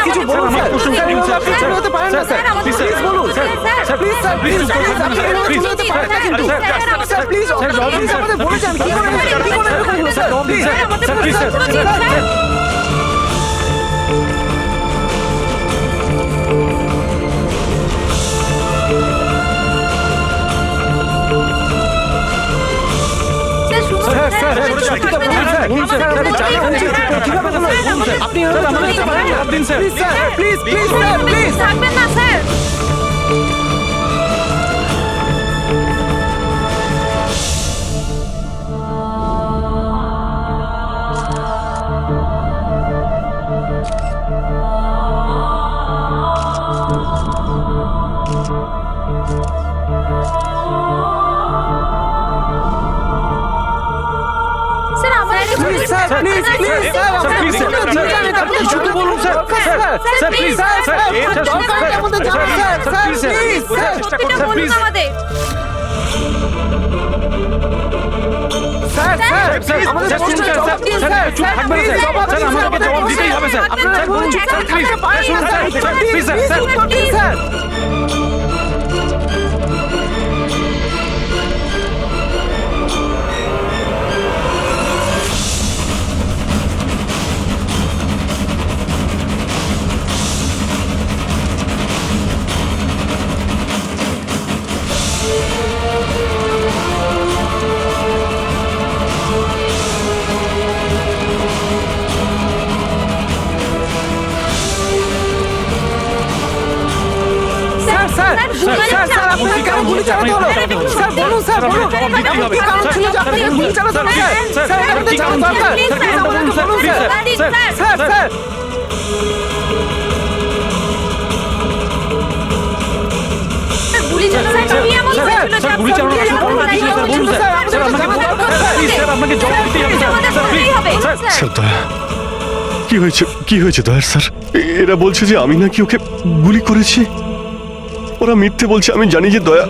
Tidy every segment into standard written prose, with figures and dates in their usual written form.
কিছু বলুন স্যার, আপনি চুপ হতে পারেন না স্যার, প্লিজ বলুন sir, please sir, please sir, please আমাদের বলে যান কি করে এরকম হলো স্যার, প্লিজ স্যার। আপনি প্লিজ প্লিজ স্যার, প্লিজ থাকবেন না sir. Please please sir, please sir, শুধু বলুন স্যার, স্যার প্লিজ স্যার, দরকার নেই আমাদের জানার স্যার, প্লিজ স্যার, চেষ্টা করুন স্যার, প্লিজ স্যার, স্যার আমাদের শুনুন স্যার, স্যার চুপ থাকবেন স্যার, স্যার আমাদেরকে জবাব দিতেই হবে স্যার, স্যার বলুন স্যার, প্লিজ শুনুন স্যার, প্লিজ স্যার, স্যার আপনাকে কেন গুলি চালাতে হলো? স্যার বলুন, স্যার বলুন, এমন কি কারণ ছিল যে আপনাকে গুলি চালাতে হলো? স্যার এটা আমাদের জানা দরকার, প্লিজ আমাদেরকে বলুন স্যার, স্যার স্যার গুলি চালানো কি এমন হয়েছিল যে গুলি চালানো কি বলুন স্যার, স্যার আমাকে জানা দরকার, প্লিজ স্যার আপনাকে জবাব দিতেই হবে স্যার, প্লিজ স্যার দয়া কি হয়েছে দয়ার স্যার? এরা বলছে যে আমি নাকি ওকে গুলি করেছি। ওরা মিথ্যে বলছে, আমি জানি যে দয়া।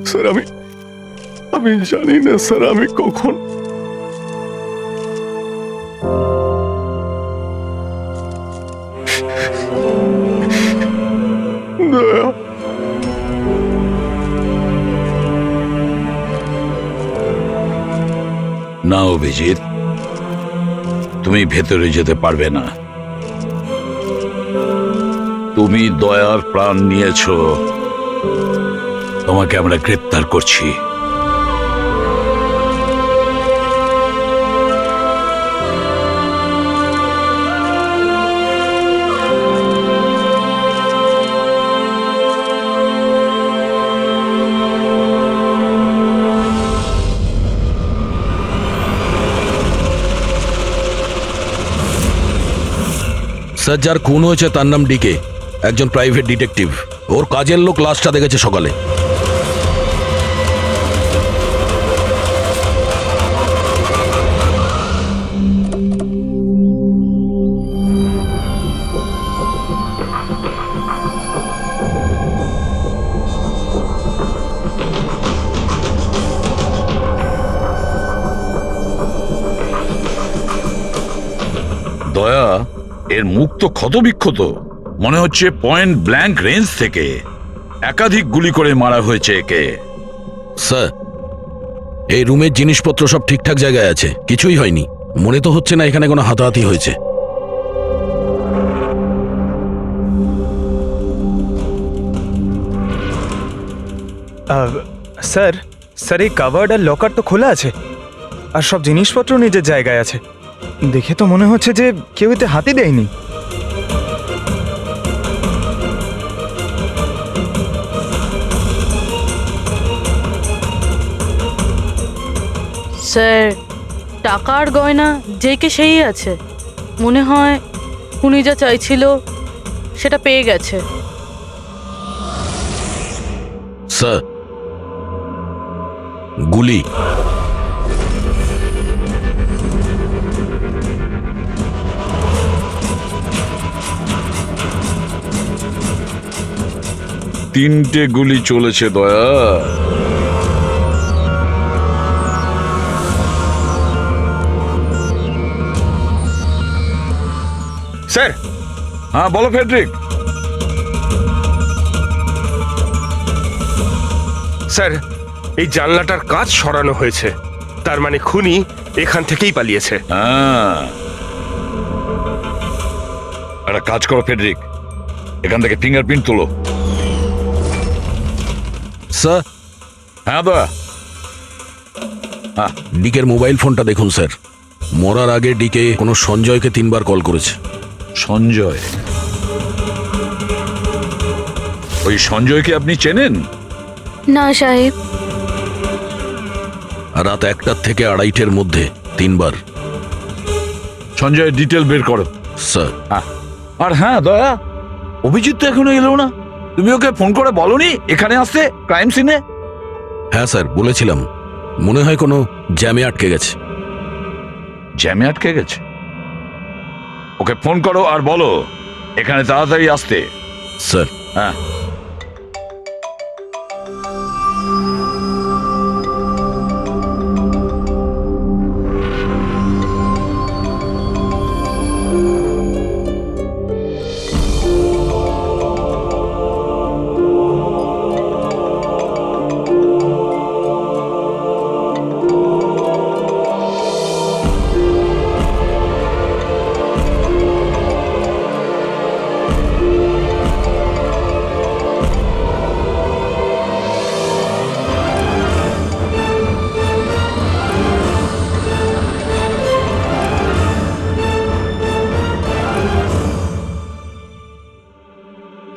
স্যার আমি জানি না স্যার আমি কখন দয়া না অভিজিৎ, তুমি ভেতরে যেতে পারবে না। তুমি দয়ার প্রাণ নিয়েছো, তোমাকে আমরা গ্রেপ্তার করছি। স্যার, যার খুন হয়েছে তার নাম ডিকে, একজন প্রাইভেট ডিটেকটিভ। ওর কাজের লোক লাশটা দেখেছে সকালে। দয়া, এর মুখ তো ক্ষতবিক্ষত, মনে হচ্ছে পয়েন্ট ব্ল্যাঙ্ক রেঞ্জ থেকে একাধিক গুলি করে মারা হয়েছে একে। স্যার, এই রুমের জিনিসপত্র সব ঠিকঠাক জায়গায় আছে, কিছুই হয়নি। মনে তো হচ্ছে না এখানে কোনো হাতাহাতি হয়েছে। স্যার স্যার এই কাভার্ড আর লকার তো খোলা আছে, আর সব জিনিসপত্র নিজের জায়গায় আছে। দেখে তো মনে হচ্ছে যে কেউ এতে হাতই দেয়নি। স্যার, টাকা আর গয়না যেকে সেই আছে। মনে হয় উনি যা চাইছিল সেটা পেয়ে গেছে। স্যার, গুলি। 3টে গুলি চলেছে দয়া। স্যার, হ্যাঁ বলো ফেডরিক। স্যার এই জানলাটার কাঁচ সরানো হয়েছে, তার মানে খুনি এখান থেকেই পালিয়েছে। হ্যাঁ, একটা কাজ করো ফেডরিক, এখান থেকে ফিঙ্গারপ্রিন্ট তোলো। স্যার, হ্যাঁ দয়া। ডিকের মোবাইল ফোনটা দেখুন স্যার। মরার আগে ডিকে কোনো সঞ্জয়কে 3বার কল করেছে। সঞ্জয়? ওই সঞ্জয়কে আপনি চেনেন? না সাহেব। রাত 1টা থেকে 2:30-এর মধ্যে 3বার। সঞ্জয়ের ডিটেল বের করো স্যার। আর হ্যাঁ দয়া, অভিজিৎ তো এখনো এলো না, তুমি ওকে ফোন করে বলনি এখানে আসতে ক্রাইম সিনে? হ্যাঁ স্যার, বলেছিলাম। মনে হয় কোনো জ্যামে আটকে গেছে। জ্যামে আটকে গেছে? ওকে ফোন করো আর বলো এখানে তাড়াতাড়ি আসতে। স্যার। হ্যাঁ।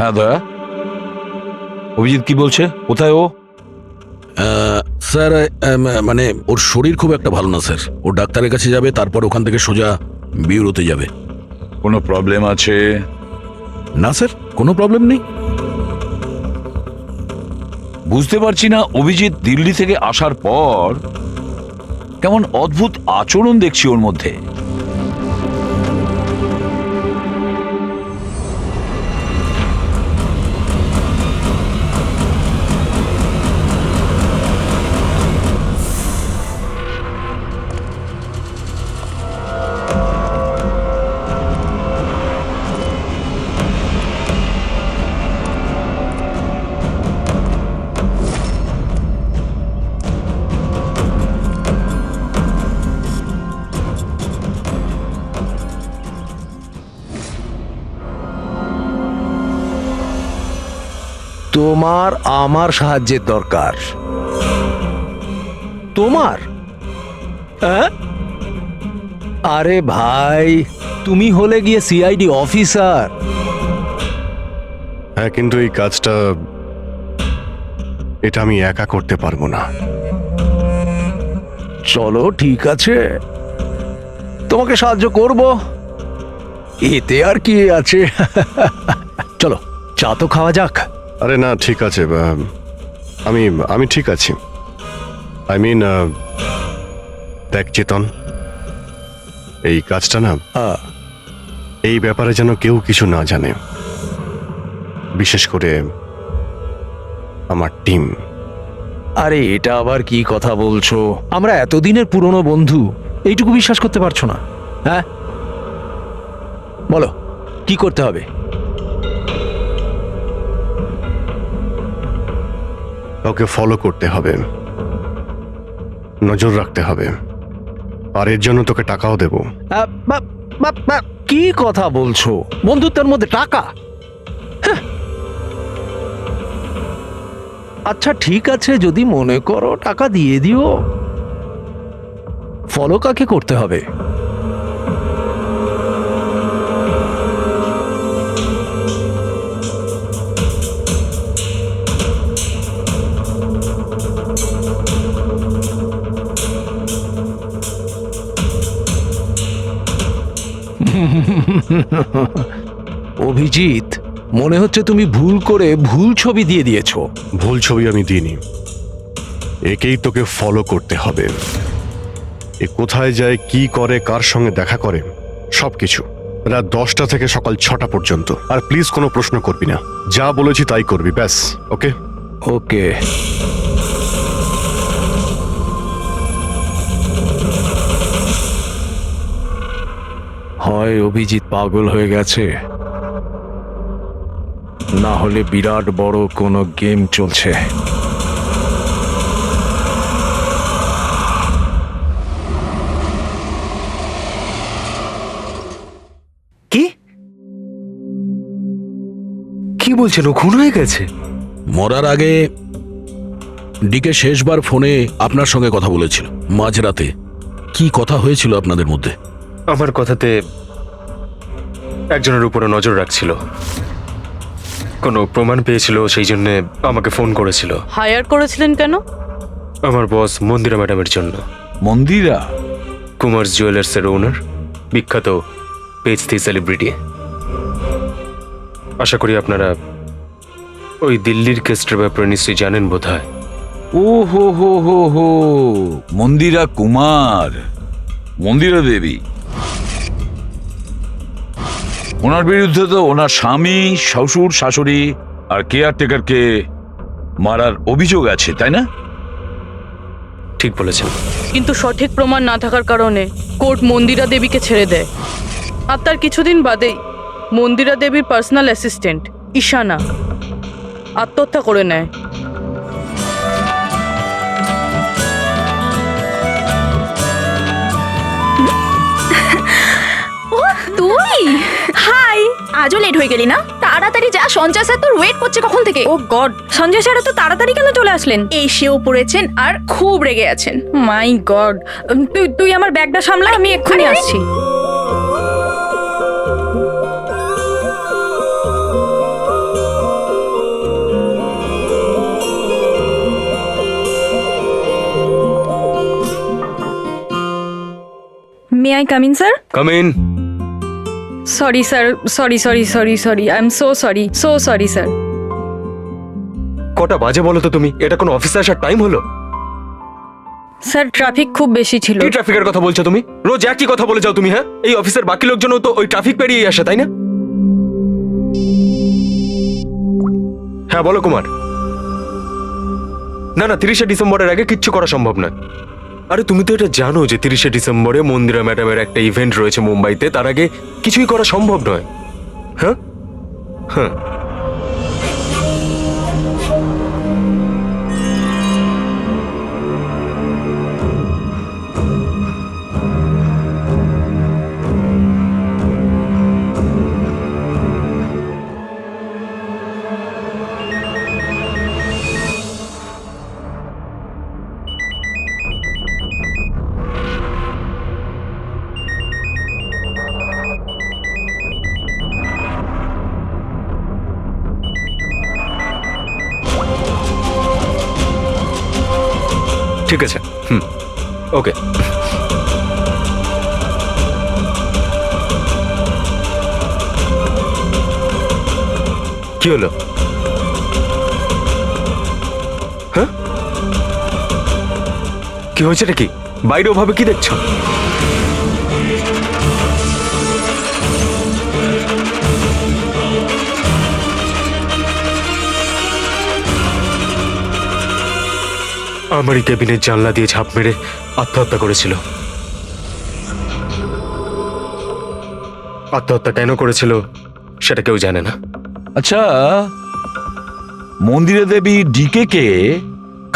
হ্যাঁ দয়া, অভিজিৎ কি বলছে, কোথায় ও? স্যার, মানে ওর শরীর খুব একটা ভালো না স্যার। ও ডাক্তারের কাছে যাবে, তারপর ওখান থেকে সোজা বিউরোতে যাবে। কোনো প্রবলেম আছে? না স্যার, কোনো প্রবলেম নেই। বুঝতে পারছি না, অভিজিৎ দিল্লি থেকে আসার পর কেমন অদ্ভুত আচরণ দেখছি ওর মধ্যে। তোমার আমার সাহায্যের দরকার। তোমার? হ্যাঁ? আরে ভাই, তুমি হলে গিয়ে সিআইডি অফিসার। হ্যাঁ, কিন্তু এই কাজটা এটা আমি একা করতে পারবো না। চলো ঠিক আছে, তোমাকে সাহায্য করব, এতে আর কি আছে। চলো চা তো খাওয়া যাক। আরে না, ঠিক আছে, আমি আমি ঠিক আছি। আই মিন, দেখ চেতন, এই কাজটা না, এই ব্যাপারে যেন কেউ কিছু না জানে, বিশেষ করে আমার টিম। আরে এটা আবার কি কথা বলছো? আমরা এতদিনের পুরনো বন্ধু, এইটুকু বিশ্বাস করতে পারছো না? হ্যাঁ বলো, কি করতে হবে? কাউকে ফলো করতে হবে, নজর রাখতে হবে, আর এর জন্য তোকে টাকাও দেব। কি কথা বলছো? বন্ধুত্বের মধ্যে টাকা? হ্যাঁ। আচ্ছা ঠিক আছে, যদি মনে করো টাকা দিয়ে দিও। ফলো কাকে করতে হবে? অভিজিৎ, মনে হচ্ছে তুমি ভুল করে ভুল ছবি দিয়ে দিয়েছো। ভুল ছবি আমি দিইনি, একেই তোকে ফলো করতে হবে। এ কোথায় যায়, কি করে, কার সঙ্গে দেখা করে, সবকিছু রাত 10টা থেকে সকাল 6টা পর্যন্ত। আর প্লিজ কোনো প্রশ্ন করবি না, যা বলেছি তাই করবি, ব্যাস। ওকে? ওকে। হয় অভিজিৎ পাগল হয়ে গেছে, না হলে বিরাট বড় কোনো গেম চলছে। কি কি বলছেন? ও খুন হয়ে গেছে? মরার আগে ডিকে শেষবার ফোনে আপনার সঙ্গে কথা বলেছিল মাঝরাতে। কি কথা হয়েছিল আপনাদের মধ্যে? আমার কথাতে একজনের উপরে নজর রাখছিল, কোনো প্রমাণ পেয়েছিল, সেই জন্য আমাকে ফোন করেছিল। হায়ার করেছিলেন কেন? আমার বস মন্দিরা ম্যাডামের জন্য। মন্দিরা? কুমার জুয়েলার্সের ওনার, বিখ্যাত পেজ 3 সেলিব্রিটি। আশা করি আপনারা ওই দিল্লির কেসটার ব্যাপারে নিশ্চয়ই জানেন বোধহয়। ও হো হো হো হো, মন্দিরা কুমার, মন্দিরা দেবী। ওনার বিরুদ্ধে তো ওনার স্বামী, শ্বশুর, শাশুড়ি আর কেয়ারটেকারকে মারার অভিযোগ আছে, তাই না? ঠিক বলেছেন। কিন্তু সঠিক প্রমাণ না থাকার কারণে কোর্ট মন্দিরা দেবীকে ছেড়ে দেয়। আর তার কিছুদিন বাদেই মন্দিরা দেবীর পার্সোনাল অ্যাসিস্ট্যান্ট ঈশানা আত্মহত্যা করে নেয়। তুই হাই, আজও লেট হয়ে গেলি না? তাড়াতাড়ি যা, সঞ্জয় স্যার তোর ওয়েট করছে কখন থেকে। ও গড, সঞ্জয় স্যার তো তাড়াতাড়ি কেন চলে আসলেন? এসেও পড়েছেন আর খুব রেগে আছেন। মাই গড, তুই আমার ব্যাগটা সামলা, আমি এক্ষুনি আসছি। May I come in sir? Come in. Sorry sir, sorry I am so sorry sir. কটা বাজে বলো তো তুমি? এটা কোনো অফিসে আসার টাইম হলো? স্যার ট্রাফিক খুব বেশি ছিল। কি ট্রাফিকের কথা বলছো তুমি? রোজ একই কথা বলে যাও তুমি। হ্যাঁ, এই অফিসের বাকি লোকজনও তো ওই ট্রাফিক পেরিয়ে আসে, তাই না? হ্যাঁ বলো কুমার। না না, 30শে ডিসেম্বরের আগে কিচ্ছু করা সম্ভব নয়। আরে তুমি তো এটা জানো যে 30শে ডিসেম্বরে মন্দিরা ম্যাডামের একটা ইভেন্ট রয়েছে মুম্বাইতে, তার আগে কিছুই করা সম্ভব নয়। হ্যাঁ হ্যাঁ, ঠিক আছে। ওকে। কি হলো? হ্যাঁ, কি হয়েছে? কি বাইরে ওভাবে কি দেখছো? আমারই কেবিনের জানলা দিয়ে ঝাঁপ মেরে আত্মহত্যা করেছিল। আত্মহত্যা কেন করেছিল সেটা কেউ জানে না। আচ্ছা, মন্দিরা দেবী ডিকে কে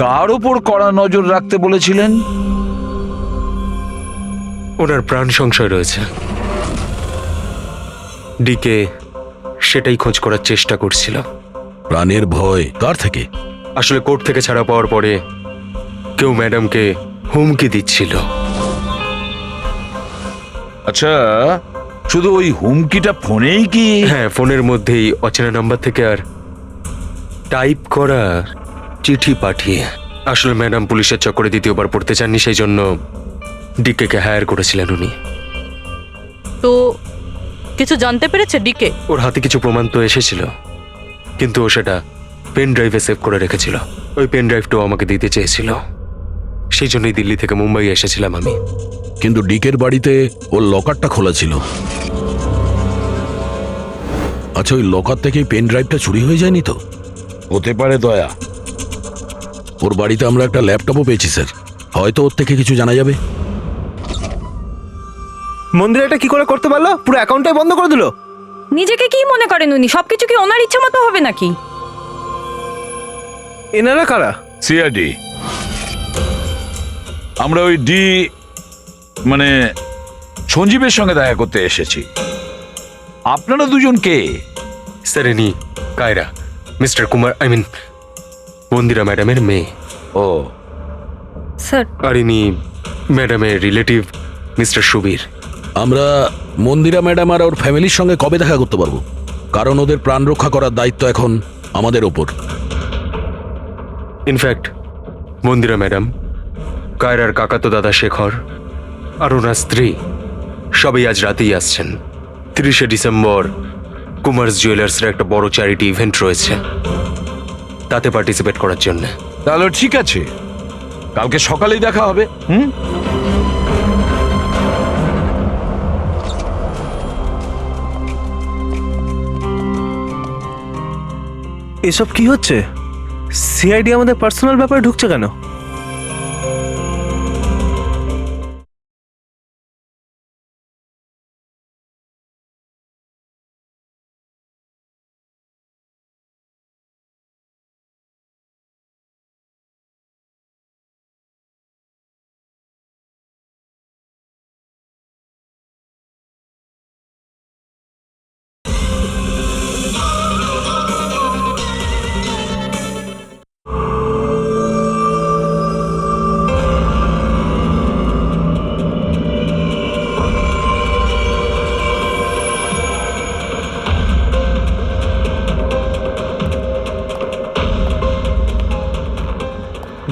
কার ওপর কড়া নজর রাখতে বলেছিলেন? ওনার প্রাণ সংশয় রয়েছে। ডিকে সেটাই খোঁজ করার চেষ্টা করছিল। প্রাণের ভয় কার থেকে? আসলে কোর্ট থেকে ছাড়া পাওয়ার পরে কেউ ম্যাডামকে হুমকি দিচ্ছিল। আচ্ছা, শুধু ওই হুমকিটা ফোনেই কি? হ্যাঁ, ফোনের মধ্যেই অচেনা নাম্বার থেকে আর টাইপ করা চিঠি পাঠিয়ে। আসলে ম্যাডাম পুলিশের চক্করে দ্বিতীয়বার পড়তে চাননি, সেই জন্য ডিকে কে হায়ার করেছিলেন উনি। তো কিছু জানতে পেরেছে ডিকে? ওর হাতে কিছু প্রমাণ তো এসেছিল, কিন্তু ও সেটা পেন ড্রাইভে সেভ করে রেখেছিল। ওই পেন ড্রাইভটাও আমাকে দিতে চেয়েছিল, সেই জন্যই দিল্লি থেকে মুম্বাই এসেছিলাম আমি। কিন্তু ডিকের বাড়িতে ওর লকারটা খোলা ছিল। আচ্ছা, ওই লকার থেকে পেন ড্রাইভটা চুরি হয়ে যায়নি তো? হতে পারে দয়া। ওর বাড়িতে আমরা একটা ল্যাপটপও পেয়েছি স্যার, হয়তো ওর থেকে কিছু জানা যাবে। মন্দির এটা কি করে করতে পারলো? পুরো অ্যাকাউন্টটাই বন্ধ করে দিল। নিজেকে কি মনে করেন উনি? সবকিছু কি ওনার ইচ্ছা মতো হবে নাকি? এনারা কারা? সিআইডি। আমরা ওই মানে সঞ্জীবের সঙ্গে দেখা করতে এসেছি। আপনারা দুজন কে? স্যার ইনি কায়রা, মিস্টার কুমার, মন্দিরা ম্যাডামের মেয়ে। ও স্যার, আর ইনি ম্যাডামের রিলেটিভ মিস্টার সুবীর। আমরা মন্দিরা ম্যাডাম আর ওর ফ্যামিলির সঙ্গে কবে দেখা করতে পারবো? কারণ ওদের প্রাণ রক্ষা করার দায়িত্ব এখন আমাদের ওপর। ইনফ্যাক্ট মন্দিরা ম্যাডাম, কায়রার কাকাতো দাদা শেখর আর ওনার স্ত্রী সবাই আজ রাতেই আসছেন। 30শে ডিসেম্বর কুমার্স জুয়েলার্সের একটা বড় চ্যারিটি ইভেন্ট রয়েছে, তাতে পার্টিসিপেট করার জন্য। তাহলে ঠিক আছে, কালকে সকালেই দেখা হবে। এসব কি হচ্ছে? সিআইডি আমাদের পার্সোনাল ব্যাপারে ঢুকছে কেন?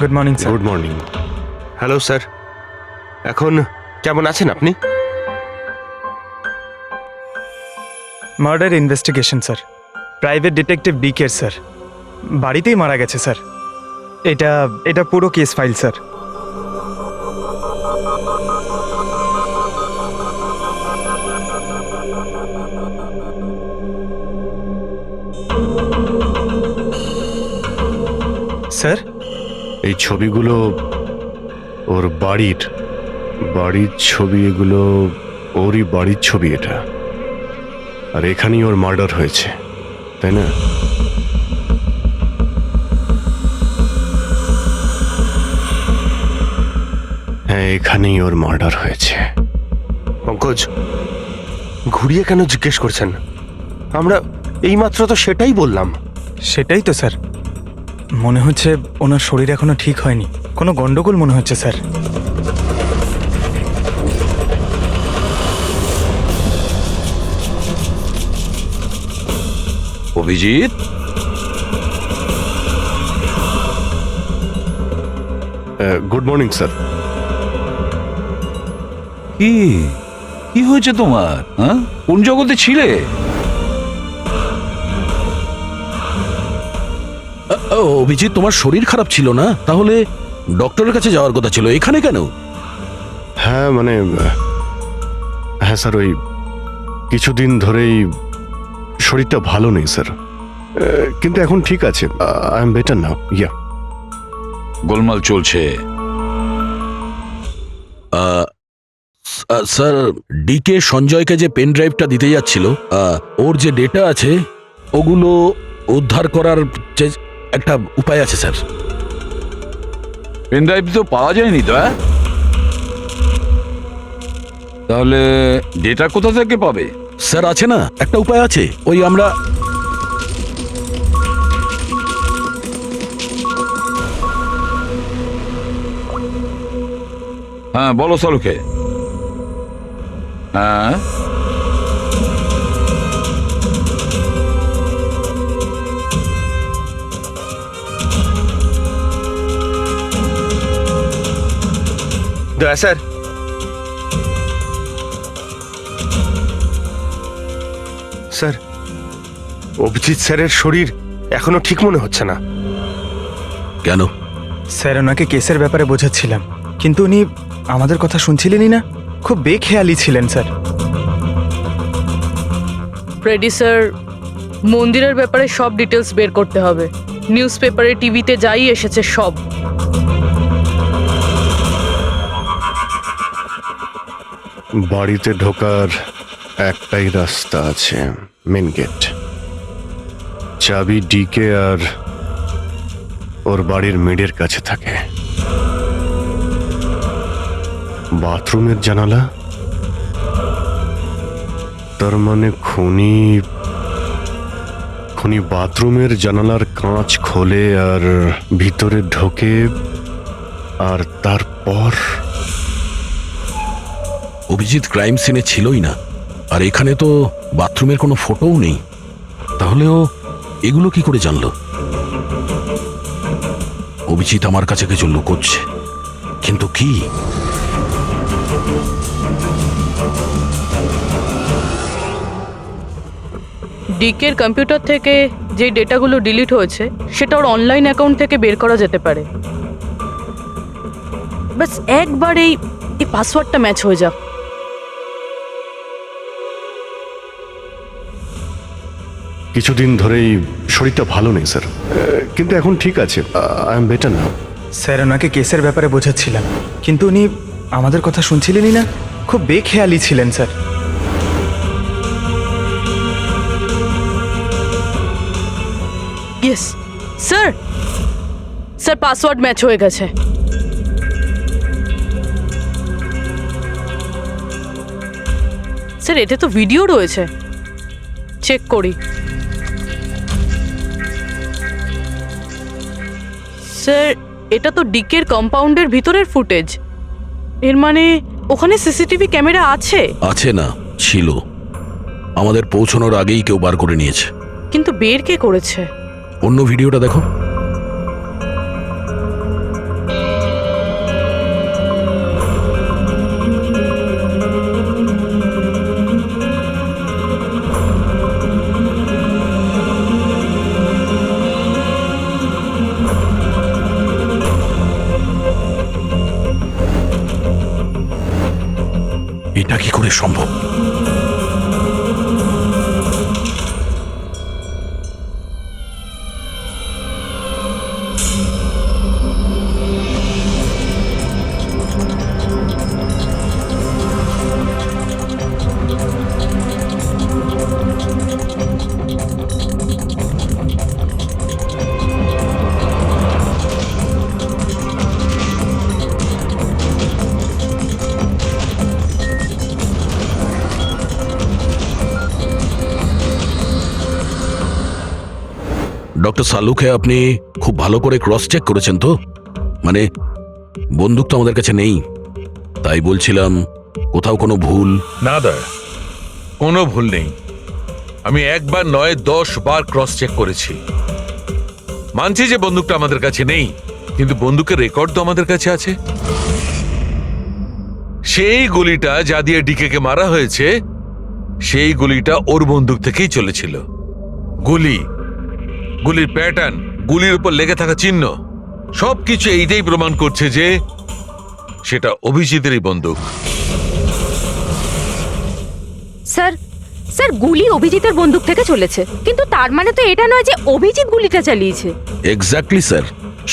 Good morning sir. Good morning. Hello sir, এখন কেমন আছেন আপনি? Murder investigation sir, private detective DK sir, বাড়িতেই মারা গেছে স্যার। এটা পুরো কেস ফাইল স্যার। স্যার, এই ছবিগুলো ওর বাড়ির ছবি, এগুলো ওরই বাড়ির ছবি এটা। আর এখানেই ওর মার্ডার হয়েছে, তাই না? হ্যাঁ, এখানেই ওর মার্ডার হয়েছে। পঙ্কজ, ঘুরিয়ে কেন জিজ্ঞেস করছেন? আমরা এইমাত্র তো সেটাই বললাম। সেটাই তো স্যার, মনে হচ্ছে ওনার শরীর এখনো ঠিক হয়নি, কোনো গন্ডগোল মনে হচ্ছে sir. Abhijit, good morning sir. কি হয়েছে তোমার? হ্যাঁ, কোন জগতে ছিলে? অভিজিৎ, তোমার শরীর খারাপ ছিল না? তাহলে ডক্টরের কাছে যাওয়ার কথা ছিল, এখানে কেন? হ্যাঁ হ্যাঁ স্যার, ওই কিছুদিন ধরেই শরীরটা ভালো নেই স্যার, কিন্তু এখন ঠিক আছে। I am better now. Yeah, গোলমাল চলছে। স্যার, ডিকে সঞ্জয়কে যে পেন ড্রাইভটা দিতে যাচ্ছিল, ওর যে ডেটা আছে ওগুলো উদ্ধার করার যে একটা উপায় আছে স্যার। পেন ড্রাইভ তো পাওয়া যায়নি তো। তাহলে ডেটা কোথা থেকে পাবে? স্যার, আছে না একটা উপায় আছে, ওই আমরা হ্যাঁ বলো সলুকে। হ্যাঁ, দয়া স্যার, স্যার অভিজিৎ স্যারের শরীর এখনো ঠিক মনে হচ্ছে না। কেন? স্যার, ওনাকে কেসের ব্যাপারে বোঝাচ্ছিলাম, কিন্তু উনি আমাদের কথা শুনছিলেনই না, খুব বেখেয়ালি ছিলেন স্যার। ফ্রেডি স্যার মন্দিরের ব্যাপারে সব ডিটেলস বের করতে হবে। নিউজ পেপারে, টিভিতে যাই এসেছে সব। বাড়িতে ঢোকার একটাই রাস্তা আছে, মেন গেট। চাবি ডিকে আর ওর বাড়ির মেডের কাছে থাকে। বাথরুমের জানালা, তার মানে খুনি বাথরুমের জানালার কাঁচ খোলে আর ভিতরে ঢোকে, আর তারপর অভিজিৎ ক্রাইম সিনে ছিলই না, আর এখানে তো বাথরুমের কোনো ফটোও নেই। তাহলে ও এগুলো কি করে জানলো? অভিজিৎ আমার কাছে কিছু লুকোচ্ছে, কিন্তু কি? ডিকের কম্পিউটার থেকে যে ডেটাগুলো ডিলিট হয়েছে সেটা ওর অনলাইন অ্যাকাউন্ট থেকে বের করা যেতে পারে। বাস একবার এই পাসওয়ার্ডটা ম্যাচ হয়ে যাক। কিছুদিন ধরেই শরীরটা ভালো নেই স্যার, কিন্তু এখন ঠিক আছে। I am better now. Sir ওনাকে কেসের ব্যাপারে বোঝাচ্ছিলাম, কিন্তু উনি আমাদের কথা শুনছিলেনই না। খুব বেখেয়ালি ছিলেন sir. Yes sir, sir password match হয়ে গেছে। স্যার এতে তো ভিডিও রয়েছে, চেক করি। স্যার এটা তো ডিকের কম্পাউন্ডের ভিতরের ফুটেজ। এর মানে ওখানে সিসিটিভি ক্যামেরা আছে? আছে না, ছিল। আমাদের পৌঁছানোর আগেই কেউ বার করে নিয়েছে। কিন্তু বের কে করেছে? অন্য ভিডিওটা দেখো। এটা কি করে সম্ভব? ডক্টর সালুকে আপনি খুব ভালো করে ক্রস চেক করেছেন তো? মানে বন্দুক তো আমাদের কাছে নেই, তাই বলছিলাম কোথাও কোনো ভুল? না দয়া, কোনো ভুল নেই। আমি একবার নয় 10 বার ক্রস চেক করেছি। মানছি যে বন্দুকটা আমাদের কাছে নেই, কিন্তু বন্দুকের রেকর্ড তো আমাদের কাছে আছে। সেই গুলিটা যা দিয়ে ডিকেকে মারা হয়েছে, সেই গুলিটা ওর বন্দুক থেকেই চলেছিল। গুলির প্যাটার্ন, গুলির উপর লেগে থাকা চিহ্ন, সবকিছু এইটাই প্রমাণ করছে যে সেটা অভিজিতেরই বন্দুক। স্যার স্যার গুলি অভিজিতের বন্দুক থেকে চলেছে, কিন্তু তার মানে তো এটা নয় যে অভিজিৎ গুলিটা চালিয়েছে। এক্স্যাক্টলি স্যার,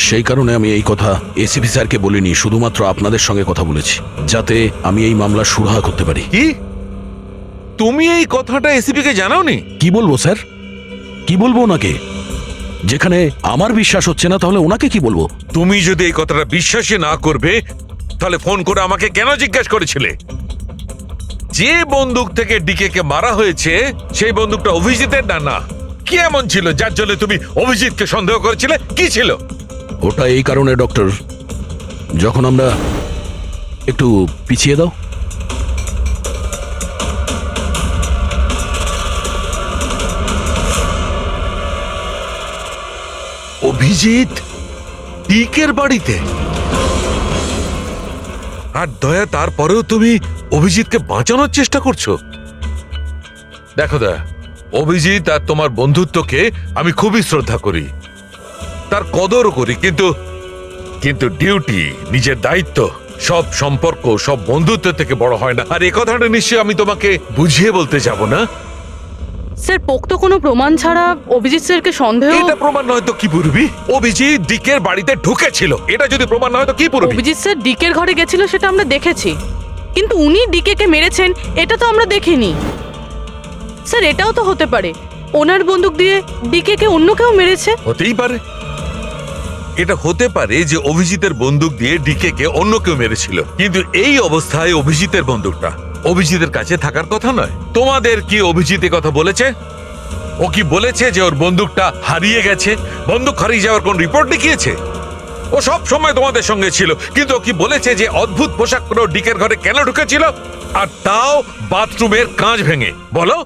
সেই কারণে আমি এই কথা এসিপি স্যারকে বলিনি, শুধুমাত্র আপনাদের সঙ্গে কথা বলেছি, যাতে আমি এই মামলা সুরাহা করতে পারি। কি তুমি এই কথাটা এসিপি কে জানাওনি? কি বলবো স্যার, কি বলবো ওনাকে? যেখানে আমার বিশ্বাস হচ্ছে না, তাহলে ওনাকে কি বলবো? তুমি যদি এই কথাটা বিশ্বাসই না করবে, তাহলে ফোন করে আমাকে কেন জিজ্ঞেস করেছিলে? যে বন্দুক থেকে ডিকে কে মারা হয়েছে সেই বন্দুকটা অভিজিতের না? কি এমন ছিল যার জন্য তুমি অভিজিৎকে সন্দেহ করেছিলে? কি ছিল ওটা? এই কারণে ডক্টর, যখন আমরা একটু পিছিয়ে দাও। অভিজিৎ ডিকের বাড়িতে, আর দয়া তারপরেও তুমি অভিজিৎকে বাঁচানোর চেষ্টা করছো। দেখো দয়া, অভিজিৎ আর তোমার বন্ধুত্বকে আমি খুবই শ্রদ্ধা করি, তার কদরও করি, কিন্তু ডিউটি, নিজের দায়িত্ব, সব সম্পর্ক সব বন্ধুত্ব থেকে বড় হয় না। আর এই কথাটা নিশ্চয়ই আমি তোমাকে বুঝিয়ে বলতে যাব না। স্যার পোক্ত কোনো প্রমাণ ছাড়া অভিজিৎ স্যারকে সন্দেহ। এটা প্রমাণ নয় তো কি পুরবি? অভিজিৎ ডিকের বাড়িতে ঢুকেছিল, এটা যদি প্রমাণ নয় তো কি পুরবি? অভিজিৎ স্যার ডিকের ঘরে গেছিল সেটা আমরা দেখেছি, কিন্তু উনি ডিকেকে মেরেছেন এটা তো আমরা দেখিনি। স্যার এটাও তো হতে পারে ওনার বন্দুক দিয়ে ডিকেকে অন্য কেউ মেরেছে। হতেই পারে, এটা হতে পারে যে অভিজিতের বন্দুক দিয়ে ডিকে কে অন্য কেউ মেরেছিল, কিন্তু এই অবস্থায় অভিজিতের বন্দুকটা অভিজিতের কাছে থাকার কথা নয়। তোমাদের কি অভিজিৎ এ কথা বলেছে? ও কি বলেছে যে ওর বন্দুকটা হারিয়ে গেছে? বন্দুক হারিয়ে যাওয়ার কোন রিপোর্ট দেখিয়েছে? ও সব সময় তোমাদের সঙ্গে ছিল, কিন্তু ও কি বলেছে যে অদ্ভুত পোশাক পরে ডিকের ঘরে কেন ঢুকেছিল, আর তাও বাথরুমের কাঁচ ভেঙে? বলো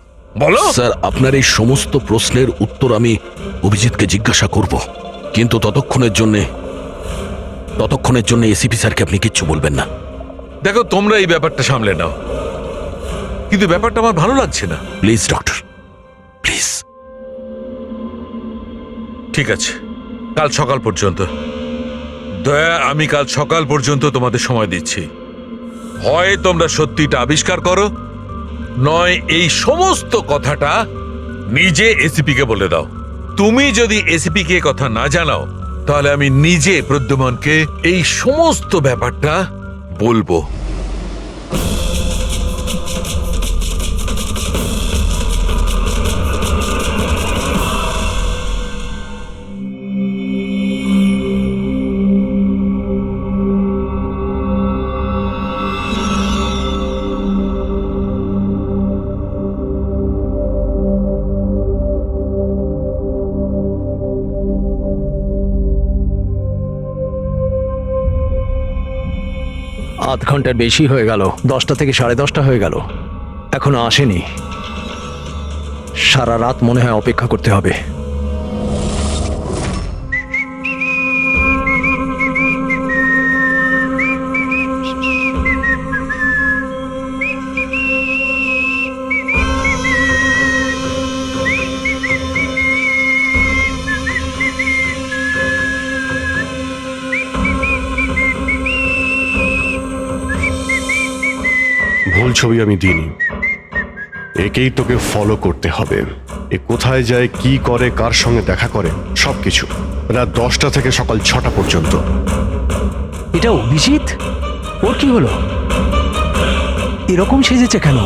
বলো। স্যার, আপনার এই সমস্ত প্রশ্নের উত্তর আমি অভিজিৎকে জিজ্ঞাসা করব, কিন্তু ততক্ষণের জন্য এসিপি স্যারকে আপনি কিচ্ছু বলবেন না। দেখো, তোমরা এই ব্যাপারটা সামলে নাও, কিন্তু ব্যাপারটা আমার ভালো লাগছে না। Please doctor, please. ঠিক আছে, কাল সকাল পর্যন্ত। দয়া, আমি কাল সকাল পর্যন্ত তোমাদের সময় দিচ্ছি। হয় তোমরা সত্যিটা আবিষ্কার করো, নয় এই সমস্ত কথাটা নিজে এসিপি কে বলে দাও। তুমি যদি এসিপি কে কথা না জানাও, তাহলে আমি নিজে প্রদ্যুমনকে এই সমস্ত ব্যাপারটা বলবো। আধ ঘন্টার বেশি হয়ে গেল, 10টা থেকে 10:30 হয়ে গেল, এখনো আসেনি। সারা রাত মনে হয় অপেক্ষা করতে হবে। ভুল ছবি আমি দিইনি, একেই তোকে ফলো করতে হবে। এ কোথায় যায়, কি করে, কার সঙ্গে দেখা করে, সবকিছু। রাত 10টা থেকে সকাল 6টা পর্যন্ত। এটা অভিজিৎ? ওর কি হলো? এরকম সেজেছে কেন?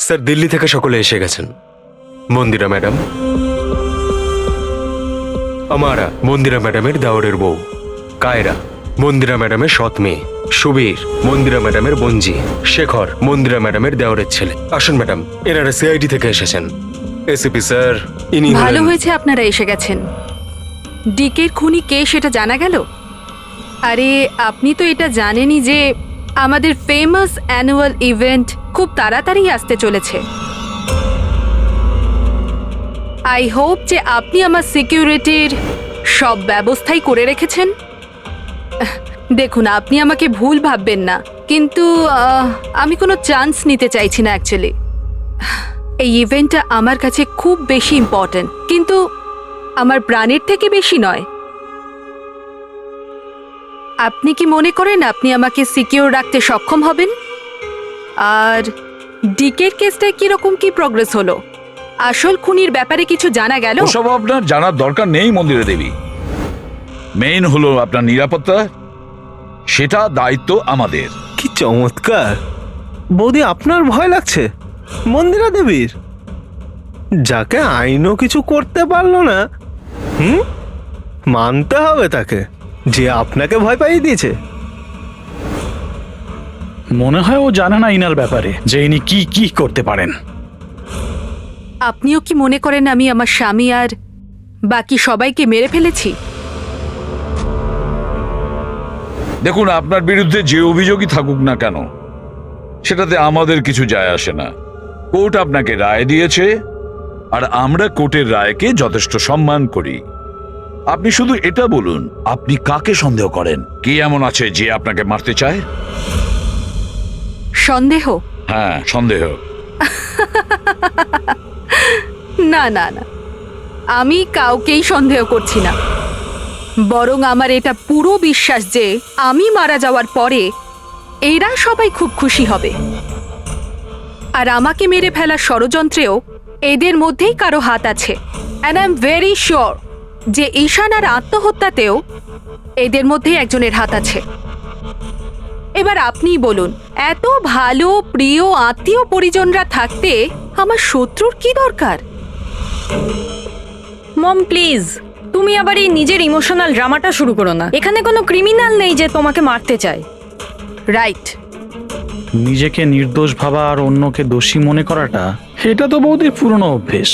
স্যার, দিল্লি থেকে সকলে এসে গেছেন। মন্দিরা ম্যাডাম, আমারা মন্দিরা ম্যাডামের দাওরের বউ। কায়রা, মন্দিরা ম্যাডামের সৎ মেয়ে। সুবীর, মন্দিরা ম্যাডামের বোনজি। শেখর, মন্দিরা ম্যাডামের দেওরের ছেলে। আসুন ম্যাডাম, এনারা সিআইডি থেকে এসেছেন। এসিপি স্যার, ইনি ভালো হয়েছে আপনারা এসে গেছেন। ডিকের খুনি কে সেটা জানা গেল? আরে আপনি তো এটা জানেনই যে আমাদের ফেমাস অ্যানুয়াল ইভেন্ট খুব তাড়াতাড়ি আসতে চলেছে। আই হোপ যে আপনি আমার সিকিউরিটির সব ব্যবস্থাই করে রেখেছেন। দেখুন, আপনি আমাকে ভুল ভাববেন না, কিন্তু আমি কোনো চান্স নিতে চাইছি না অ্যাকচুয়ালি। এই ইভেন্টটা আমার কাছে খুব বেশি ইম্পর্ট্যান্ট, কিন্তু আমার প্রাণের থেকে বেশি নয়। আপনি কি মনে করেন আপনি আমাকে সিকিউর রাখতে সক্ষম হবেন? আর ডিকের কেসটায় কিরকম কি প্রগ্রেস হলো? আসল খুনির ব্যাপারে কিছু জানা গেল? ওসব আপনার জানার দরকার নেই মন্দিরা দেবী। মেইন হলো আপনার নিরাপত্তা, সেটা দায়িত্ব আমাদের। কি চমৎকার! বৌদি, আপনার ভয় লাগছে মন্দিরা দেবীর, যাকে আইনও কিছু করতে পারলো না? মানতে হবে তাকে যে আপনাকে ভয় পাইয়ে দিয়েছে। মনে হয় ও জানে না ইনার ব্যাপারে যে ইনি কি কি করতে পারেন। আপনিও কি মনে করেন আমি আমার স্বামী আর বাকি সবাইকে মেরে ফেলেছি? দেখুন, আপনার বিরুদ্ধে যে অভিযোগই থাকুক না কেন, সেটাতে আমাদের কিছু যায় আসে না। কোর্ট আপনাকে রায় দিয়েছে, আর আমরা কোর্টের রায়কে যথেষ্ট সম্মান করি। আপনি শুধু এটা বলুন, আপনি কাকে সন্দেহ করেন? কে এমন আছে যে আপনাকে মারতে চায়? সন্দেহ? হ্যাঁ, সন্দেহ। না না না, আমি কাউকেই সন্দেহ করছি না। বরং আমার এটা পুরো বিশ্বাস যে আমি মারা যাওয়ার পরে এরা সবাই খুব খুশি হবে। আর আমাকে মেরে ফেলার ষড়যন্ত্রেও এদের মধ্যেই কারো হাত আছে। And I am very sure যে ঈশানার আত্মহত্যাতেও এদের মধ্যেই একজনের হাত আছে। এবার আপনিই বলুন, এত ভালো প্রিয় আত্মীয় পরিজনরা থাকতে আমার শত্রুর কি দরকার? মম প্লিজ, তুমি আবার এই নিজের ইমোশনাল ড্রামাটা শুরু করো না। এখানে কোনো ক্রিমিনাল নেই যে তোমাকে মারতে চায়। রাইট। নিজেকে নির্দোষ ভাবা আর অন্যকে দোষী মনে করাটা, এটা তো বৌদির পুরনো অভ্যেস।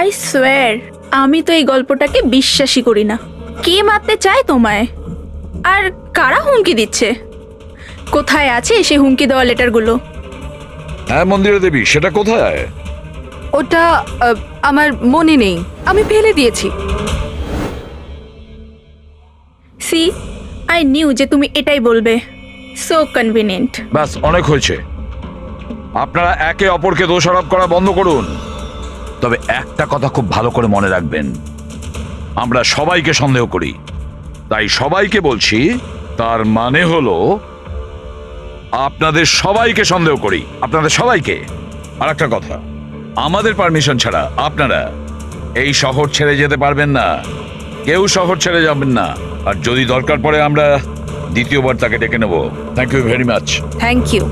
আই সোয়ার, আমি তো এই গল্পটাকে বিশ্বাসই করি না। কে মারতে চায় তোমায়? আর কারা হুমকি দিচ্ছে? কোথায় আছে সে হুমকি দেওয়া লেটারগুলো? হ্যাঁ মন্দিরা দেবী, সেটা কোথায়? ওটা আমার মনে নেই, আমি ফেলে দিয়েছি। সি, আই নিউ যে তুমি এটাই বলবে। So convenient. ব্যাস, অনেক হয়েছে। আপনারা একে অপরকে দোষারোপ করা বন্ধ করুন। তবে একটা কথা খুব ভালো করে মনে রাখবেন, আমরা সবাইকে সন্দেহ করি। তাই সবাইকে বলছি, তার মানে হলো আপনাদের সবাইকে সন্দেহ করি, আপনাদের সবাইকে। আর একটা কথা, আমাদের পারমিশন ছাড়া আপনারা এই শহর ছেড়ে যেতে পারবেন না। কেউ শহর ছেড়ে যাবেন না। আর যদি দরকার পড়ে আমরা দ্বিতীয়বার তাকে ডেকে নেব। Thank you very much. Thank you.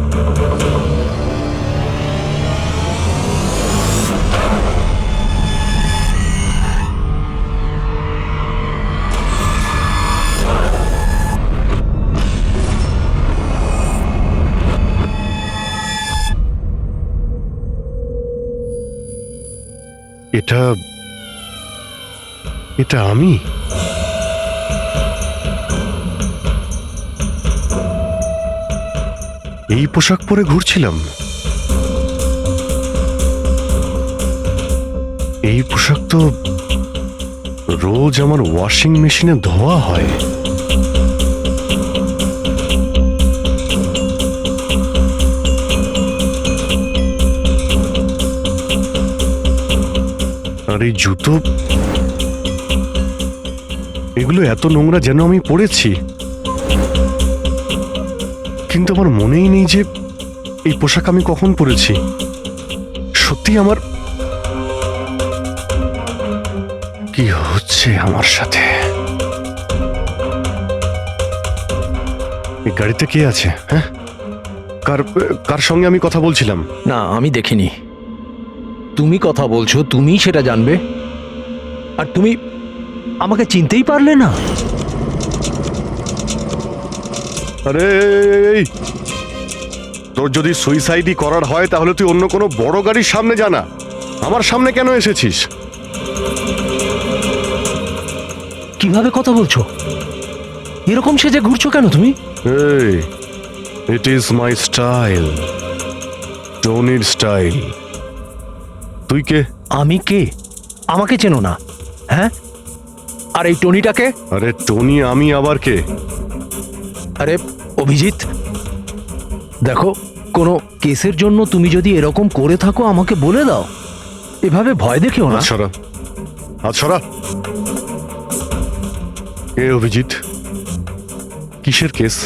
এটা আমি? এই পোশাক পরে ঘুরছিলাম? এই পোশাক তো রোজ আমার ওয়াশিং মেশিনে ধোয়া হয়। আর এই জুতো, এগুলো এত নোংরা যেন আমি পরেছি। কিন্তু আমার মনেই নেই যে এই পোশাক আমি কখন পরেছি। সত্যি আমার কি হচ্ছে আমার সাথে? এই গাড়িতে কে আছে? হ্যাঁ, কার সঙ্গে আমি কথা বলছিলাম? না, আমি দেখিনি। তুমি কথা বলছো, তুমি সেটা জানবে। আর তুমি আমাকে চিনতেই পারলে না? আরে তোর যদি সুইসাইডই করার হয় তাহলে তুই অন্য কোনো বড় গাড়ির সামনে জানা। আমার সামনে কেন এসেছিস? কিভাবে কথা বলছো? এরকম সেজে ঘুরছো কেন তুমি? এই, ইট ইজ মাই স্টাইল, টনির স্টাইল। তুই কে? আমি কে? আমাকে চেনো না? হ্যাঁ, আর এই টনিটাকে? আরে টনি আমি আবার কে? আরে অভিজিৎ, দেখো, কোনো কেসের জন্য তুমি যদি এরকম করে থাকো আমাকে বলে দাও। এভাবে ভয় দেখিও না। হাত সরা। কে অভিজিৎ? কিসের কেস?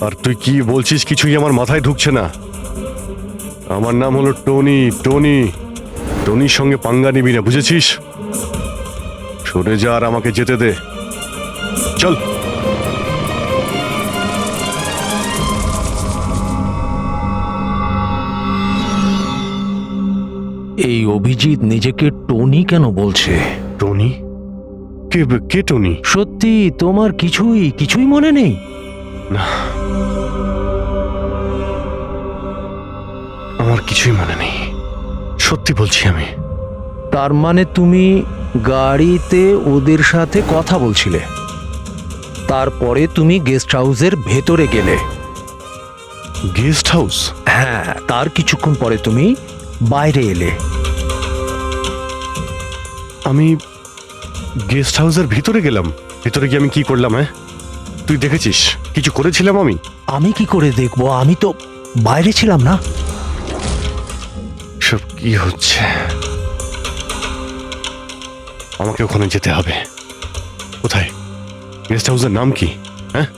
আর তুই কি বলছিস কিছুই আমার মাথায় ঢুকছে না। আমার নাম হলো টনি। টনির সঙ্গে পাঙ্গা নিবি না, বুঝেছিস? সরে যা আর আমাকে যেতে দে। চল। এই অভিজিৎ নিজেকে টনি কেন বলছে? টনি? কে টনি? সত্যি তোমার কিছুই মনে নেই? না, আমার কিছুই মনে নেই, সত্যি বলছি আমি। তার মানে তুমি গাড়িতে ওদের সাথে কথা বলছিলে, তারপরে তুমি গেস্ট হাউসের ভেতরে গেলে। Guest house? হ্যাঁ, তার কিছুক্ষণ পরে তুমি বাইরে এলে। আমি গেস্ট হাউসের ভিতরে গেলাম? ভিতরে গিয়ে আমি কি করলাম? হ্যাঁ, তুই দেখেছিস কিছু করেছিলাম আমি? আমি কি করে দেখবো, আমি তো বাইরে ছিলাম না। সব কি হচ্ছে? আমাকে ওখানে যেতে হবে। কোথায়? গেস্ট হাউসের নাম কি? হ্যাঁ,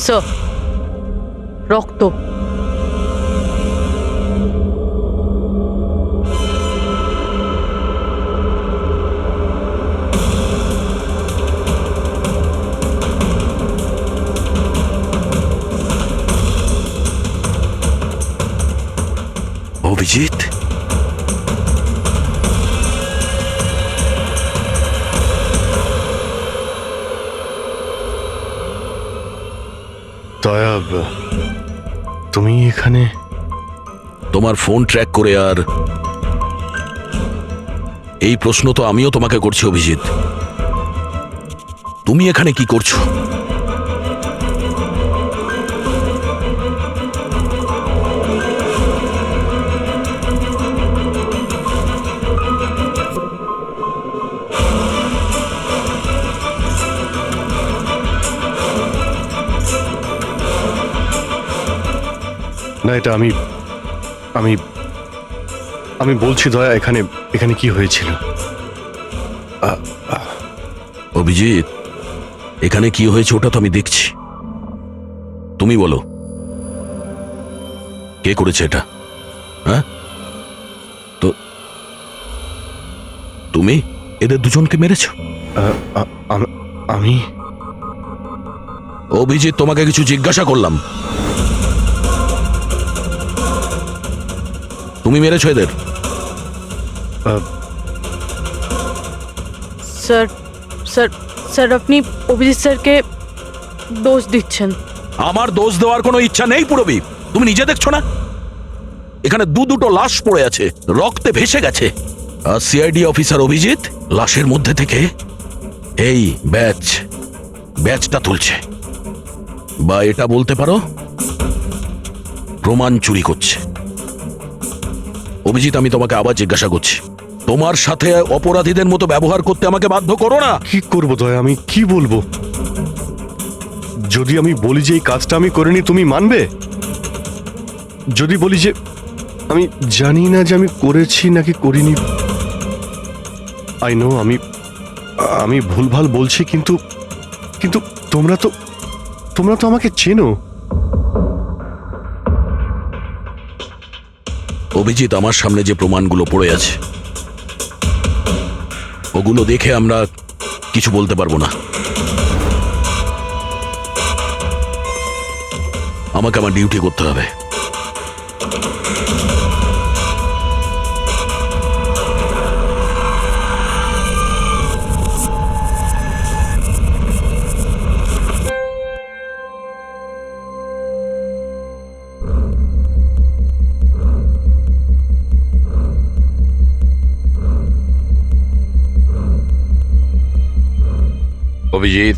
স্যার, রক্ত। অভিজিৎ, দয়া, তুমি এখানে? তোমার ফোন ট্র্যাক করে আর এই প্রশ্ন তো আমিও তোমাকে করছি অভিজিৎ। তুমি এখানে কি করছো? না, এটা আমি আমি আমি বলছি দয়া, এখানে কি হয়েছিল? অভিজিৎ, এখানে কি হয়েছে ওটা তো আমি দেখছি। তুমি বলো, কে করেছে এটা? হ্যাঁ, তো তুমি এদের দুজনকে মেরেছো? আমি? অভিজিৎ, তোমাকে কিছু জিজ্ঞাসা করলাম। তুমি মেরেছো এদের? স্যার স্যার স্যার, আপনি অভিজিৎ স্যারকে দোষ দিচ্ছেন। আমার দোষ দেওয়ার কোনো ইচ্ছা নেই পুরবি। তুমি নিজে দেখছো না এখানে দুটো লাশ পড়ে আছে, রক্তে ভেসে গেছে। আর সিআইডি অফিসার অভিজিৎ লাশের মধ্যে থেকে এই ব্যাচটা তুলছে, বা এটা বলতে পারো প্রমাণ চুরি করছে। অভিজিৎ, আমি তোমাকে আবার জিজ্ঞাসা করছি, তোমার সাথে অপরাধীদের মতো ব্যবহার করতে আমাকে বাধ্য করো না। কি করবো দয়া, আমি কি বলবো? যদি আমি বলি যে এই কাজটা আমি করিনি, তুমি মানবে? যদি বলি যে আমি জানি না যে আমি করেছি নাকি করিনি, আই নো আমি ভুলভাল বলছি, কিন্তু কিন্তু তোমরা তো আমাকে চেনো। অভিজিৎ, আমার সামনে যে প্রমাণগুলো পড়ে আছে ওগুলো দেখে আমরা কিছু বলতে পারবো না। আমাকে আমার ডিউটি করতে হবে। অভিজিৎ,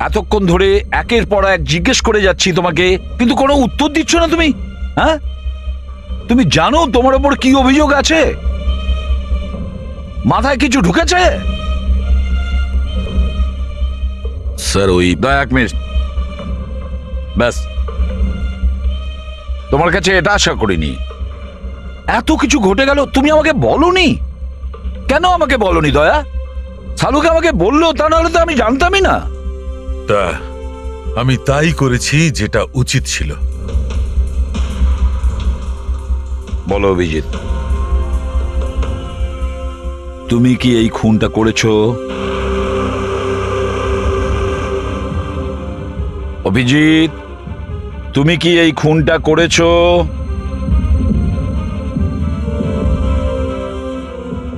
এতক্ষণ ধরে একের পর এক জিজ্ঞেস করে যাচ্ছি তোমাকে, কিন্তু কোনো উত্তর দিচ্ছ না তুমি। হ্যাঁ, তুমি জানো তোমার ওপর কি অভিযোগ আছে? মাথায় কিছু ঢুকেছে? স্যার ওই এক মিনিট, ব্যাস। তোমার কাছে এটা আশা করিনি। এত কিছু ঘটে গেল, তুমি আমাকে বলনি কেন? আমাকে বলনি দয়া? সালুকে আমাকে বললো, তা নাহলে তো আমি জানতামই না। তা আমি তাই করেছি যেটা উচিত ছিল। বলো অভিজিৎ, তুমি কি এই খুনটা করেছো? অভিজিৎ, তুমি কি এই খুনটা করেছো?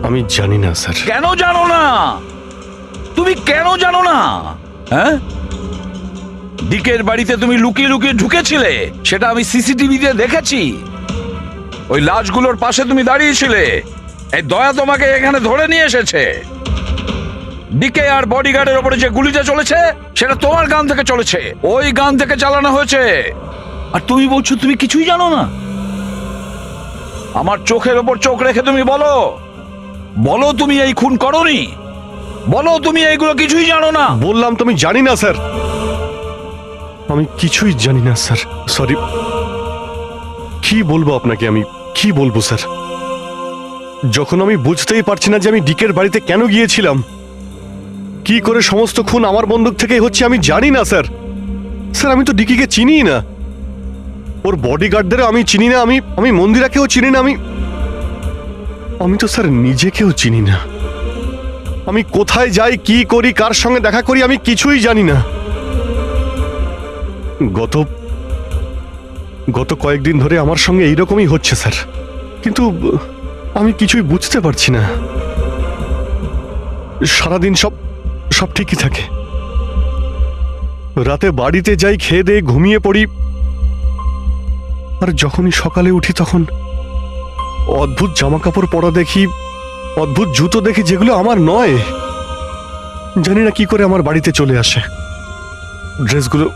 আমি জানি না স্যার। কেন জানো না? তুমি কেন জানো না? হ্যাঁ, ডিকের বাড়িতে তুমি লুকিয়ে লুকিয়ে ঢুকেছিলে, সেটা আমি সিসিটিভিতে দেখেছি। ওই লাশগুলোর পাশে তুমি দাঁড়িয়েছিলে। এই দয়া তোমাকে এখানে ধরে নিয়ে এসেছে। ডিকে আর বডিগার্ডের উপরে যে গুলিটা চলেছে, সেটা তোমার গান থেকে চলেছে, ওই গান থেকে চালানো হয়েছে। আর তুমি বলছো তুমি কিছুই জানো না? আমার চোখের ওপর চোখ রেখে তুমি বলো, বলো তুমি এই খুন করোনি। বলো তুমি এইগুলো কিছুই জানো না। বললাম তুমি জানি না স্যার, আমি কিছুই জানি না স্যার। সরি। কি বলবো আপনাকে, আমি কি বলবো স্যার? যখন আমি বুঝতেই পারছি না যে আমি ডিকের বাড়িতে কেন গিয়েছিলাম, কি করে সমস্ত খুন আমার বন্দুক থেকেই হচ্ছে, আমি জানি না স্যার। স্যার আমি তো ডিকিকে চিনি না, ওর বডিগার্ডদেরও আমি চিনি না, আমি মন্দিরাকেও চিনি না, আমি তো স্যার নিজেকেও চিনি না। আমি কোথায় যাই, কি করি, কার সঙ্গে দেখা করি, আমি কিছুই জানি না। গত কয়েকদিন ধরে আমার সঙ্গে এইরকমই হচ্ছে স্যার, কিন্তু আমি কিছুই বুঝতে পারছি না। সারাদিন সব ঠিকই থাকে, রাতে বাড়িতে যাই, খেয়ে দিয়ে ঘুমিয়ে পড়ি, আর যখনই সকালে উঠি তখন অদ্ভুত জামা কাপড় পরা দেখি, অদ্ভুত জুতো দেখি, যেগুলো আমার নয়। জানি না কি করে আমার বাড়িতে চলে আসে। ড্রেসগুলো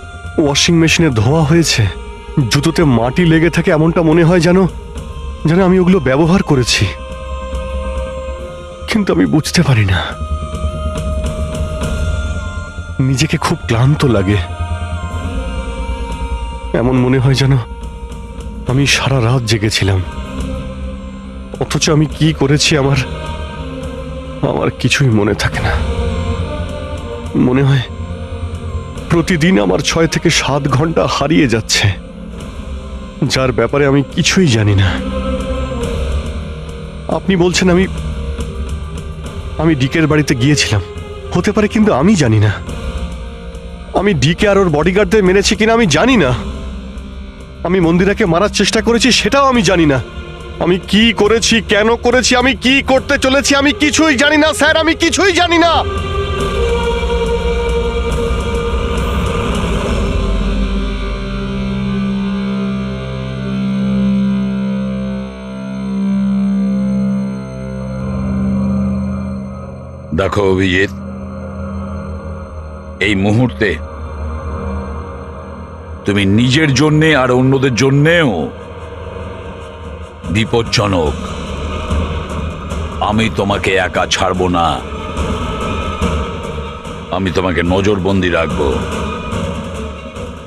ওয়াশিং মেশিনে ধোয়া হয়েছে, জুতোতে মাটি লেগে থাকে, এমনটা মনে হয় যেন আমি ওগুলো ব্যবহার করেছি, কিন্তু আমি বুঝতে পারি না। নিজেকে খুব ক্লান্ত লাগে, এমন মনে হয় যেন আমি সারা রাত জেগেছিলাম, অথচ আমি কি করেছি আমার কিছুই মনে থাকে না। মনে হয় প্রতিদিন আমার 6 থেকে 7 ঘন্টা হারিয়ে যাচ্ছে, যার ব্যাপারে আমি কিছুই জানি না। আপনি বলছেন আমি ডিকের বাড়িতে গিয়েছিলাম, হতে পারে, কিন্তু আমি জানি না। আমি ডিকে আর ওর বডিগার্ডদের মেরেছি কিনা আমি জানি না। আমি মন্দিরাকে মারার চেষ্টা করেছি সেটাও আমি জানি না। আমি কি করেছি, কেন করেছি, আমি কি করতে চলেছি, আমি কিছুই জানি না স্যার, আমি কিছুই জানি না। দেখো অভিজিৎ, এই মুহূর্তে তুমি নিজের জন্যে আর অন্যদের জন্যেও বিপজ্জনক। আমি তোমাকে একা ছাড়বো না, আমি তোমাকে নজরবন্দি রাখবো,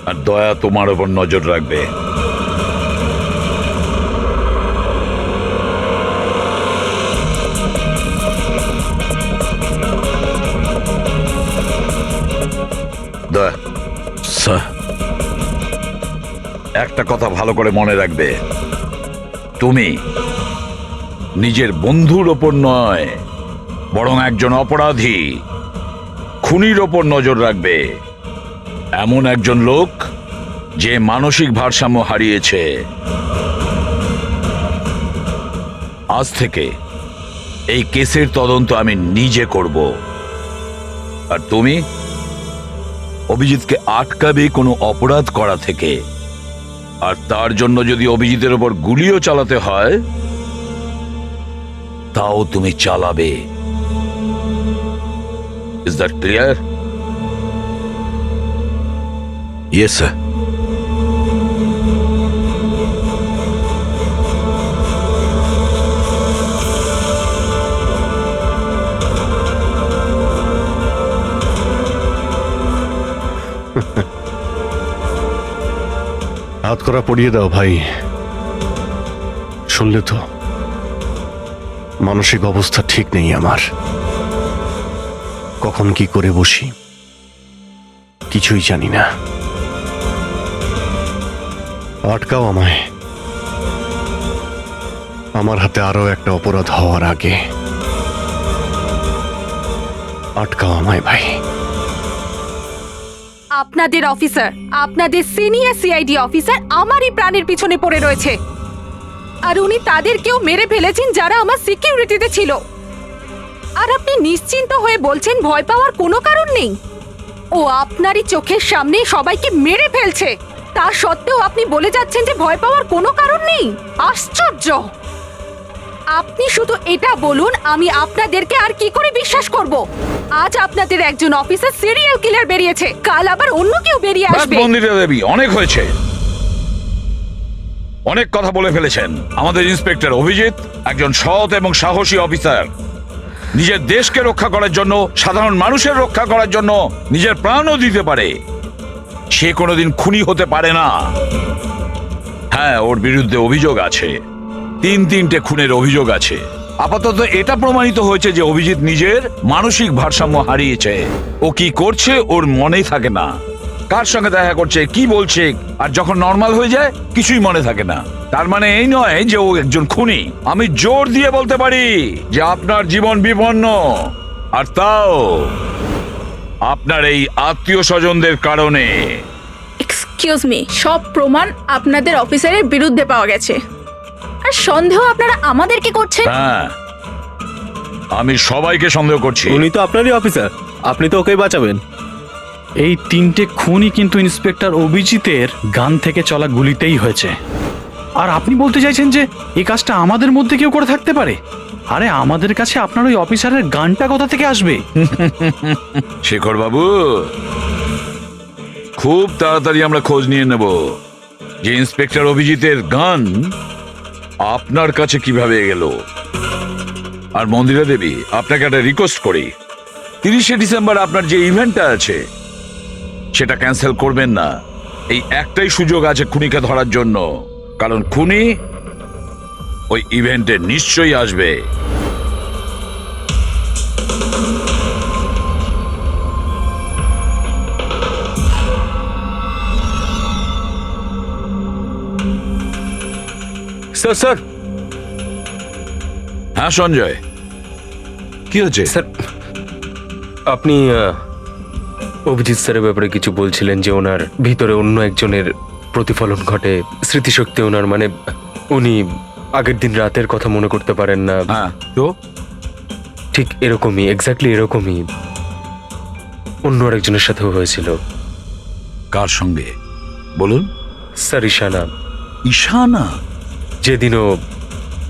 আর দয়া তোমার ওপর নজর রাখবে। দয়া, স্যার একটা কথা ভালো করে মনে রাখবে, তুমি নিজের বন্ধুর ওপর নয়, বরং একজন অপরাধী খুনির ওপর নজর রাখবে। এমন একজন লোক যে মানসিক ভারসাম্য হারিয়েছে। আজ থেকে এই কেসের তদন্ত আমি নিজে করব, আর তুমি অভিজিৎকে আটকাবে কোনো অপরাধ করা থেকে। আর তার জন্য যদি অভিজিতের ওপর গুলিও চালাতে হয়, তাও তুমি চালাবে। Is that clear? Yes sir. হাত করা পড়িয়ে দাও ভাই। শুনলে তো, মানসিক অবস্থা ঠিক নেই আমার। কখন কি করে বসি কিছুই জানি না। আটকাও আমায়, আমার হাতে আরো একটা অপরাধ হওয়ার আগে। আটকাও আমায় ভাই। আপনাদের অফিসার, আপনাদের সিনিয়র সিআইডি অফিসার আমারই প্রাণের পিছনে পড়ে রয়েছে, আর উনি তাদেরকেও মেরে ফেলেছেন যারা আমার সিকিউরিটিতে ছিল। আর আপনি নিশ্চিন্ত হয়ে বলছেন ভয় পাওয়ার কোনো কারণ নেই। ও আপনারই চোখের সামনে সবাইকে মেরে ফেলছে, তা সত্ত্বেও আপনি বলে যাচ্ছেন যে ভয় পাওয়ার কোনো কারণ নেই। আশ্চর্য! আপনি শুধু এটা বলুন, আমি আপনাদেরকে আর কি করে বিশ্বাস করব? আজ আপনাদের একজন অফিসার সিরিয়াল কিলার বেরিয়েছে, কাল আবার অন্য কেউ বেরিয়ে আসবে। মন্দিরা দেবী, অনেক হয়েছে, অনেক কথা বলে ফেলেছেন। আমাদের ইন্সপেক্টর অভিজিৎ একজন সৎ এবং সাহসী অফিসার। নিজের দেশকে রক্ষা করার জন্য, সাধারণ মানুষের রক্ষা করার জন্য নিজের প্রাণও দিতে পারে। সে কোনোদিন খুনি হতে পারে না। হ্যাঁ, ওর বিরুদ্ধে অভিযোগ আছে, তিনটে খুনের অভিযোগ আছে। আপাতত এটা প্রমাণিত হয়েছে যে অভিজিৎ নিজের মানসিক ভারসাম্য হারিয়েছে। ও কি করছে ওর মনেই থাকে না, কার সঙ্গে দেখা করছে, কি বলছে, আর যখন নর্মাল হয়ে যায় কিছুই মনে থাকে না। তার মানে এই নয় যে ও একজন খুনি। আমি জোর দিয়ে বলতে পারি যে আপনার জীবন বিপন্ন, আর তাও আপনার এই আত্মীয় স্বজনদের কারণে। এক্সকিউজ মি, সব প্রমাণ আপনাদের অফিসারের বিরুদ্ধে পাওয়া গেছে, আর সন্দেহ আপনারা আমাদেরকে করছেন। হ্যাঁ, আমি সবাইকে সন্দেহ করছি। উনি তো আপনারই অফিসার, আপনি তো ওকেই বাঁচাবেন। এই 3টে খুনই কিন্তু ইন্সপেক্টর অভিজিতের গান থেকে চলা গুলিতেই হয়েছে। আর আপনি বলতে চাইছেন যে এই কাজটা আমাদের মধ্যে কেউ করে থাকতে পারে? আরে আমাদের কাছে আপনার ওই অফিসারের গানটা কোথা থেকে আসবে? শেখর বাবু, খুব তাড়াতাড়ি আমরা খোঁজ নিয়ে নেব যে ইন্সপেক্টর অভিজিতের গান আপনার কাছে কিভাবে গেল। আর মন্দিরা দেবী, আপনাকে একটা রিকোয়েস্ট করি, 30শে ডিসেম্বর আপনার যে ইভেন্টটা আছে সেটা ক্যান্সেল করবেন না। এই একটাই সুযোগ আছে খুনিকে ধরার জন্য, কারণ খুনি ওই ইভেন্টে নিশ্চয়ই আসবে। স্যার স্যার হ্যাঁ সঞ্জয়, কি হচ্ছে? স্যার, আপনি অভিজিৎ স্যারের ব্যাপারে কিছু বলছিলেন যে ওনার ভিতরে অন্য একজনের প্রতিফলন ঘটে, স্মৃতিশক্তি ওনার, মানে উনি আগের দিন রাতের কথা মনে করতে পারেন না। হ্যাঁ, তো ঠিক এরকমই, এক্স্যাক্টলি এরকমই অন্য আরেকজনের সাথেও হয়েছিল। কার সঙ্গে বলুন? স্যার, ঈশানা। ঈশানা? যেদিনও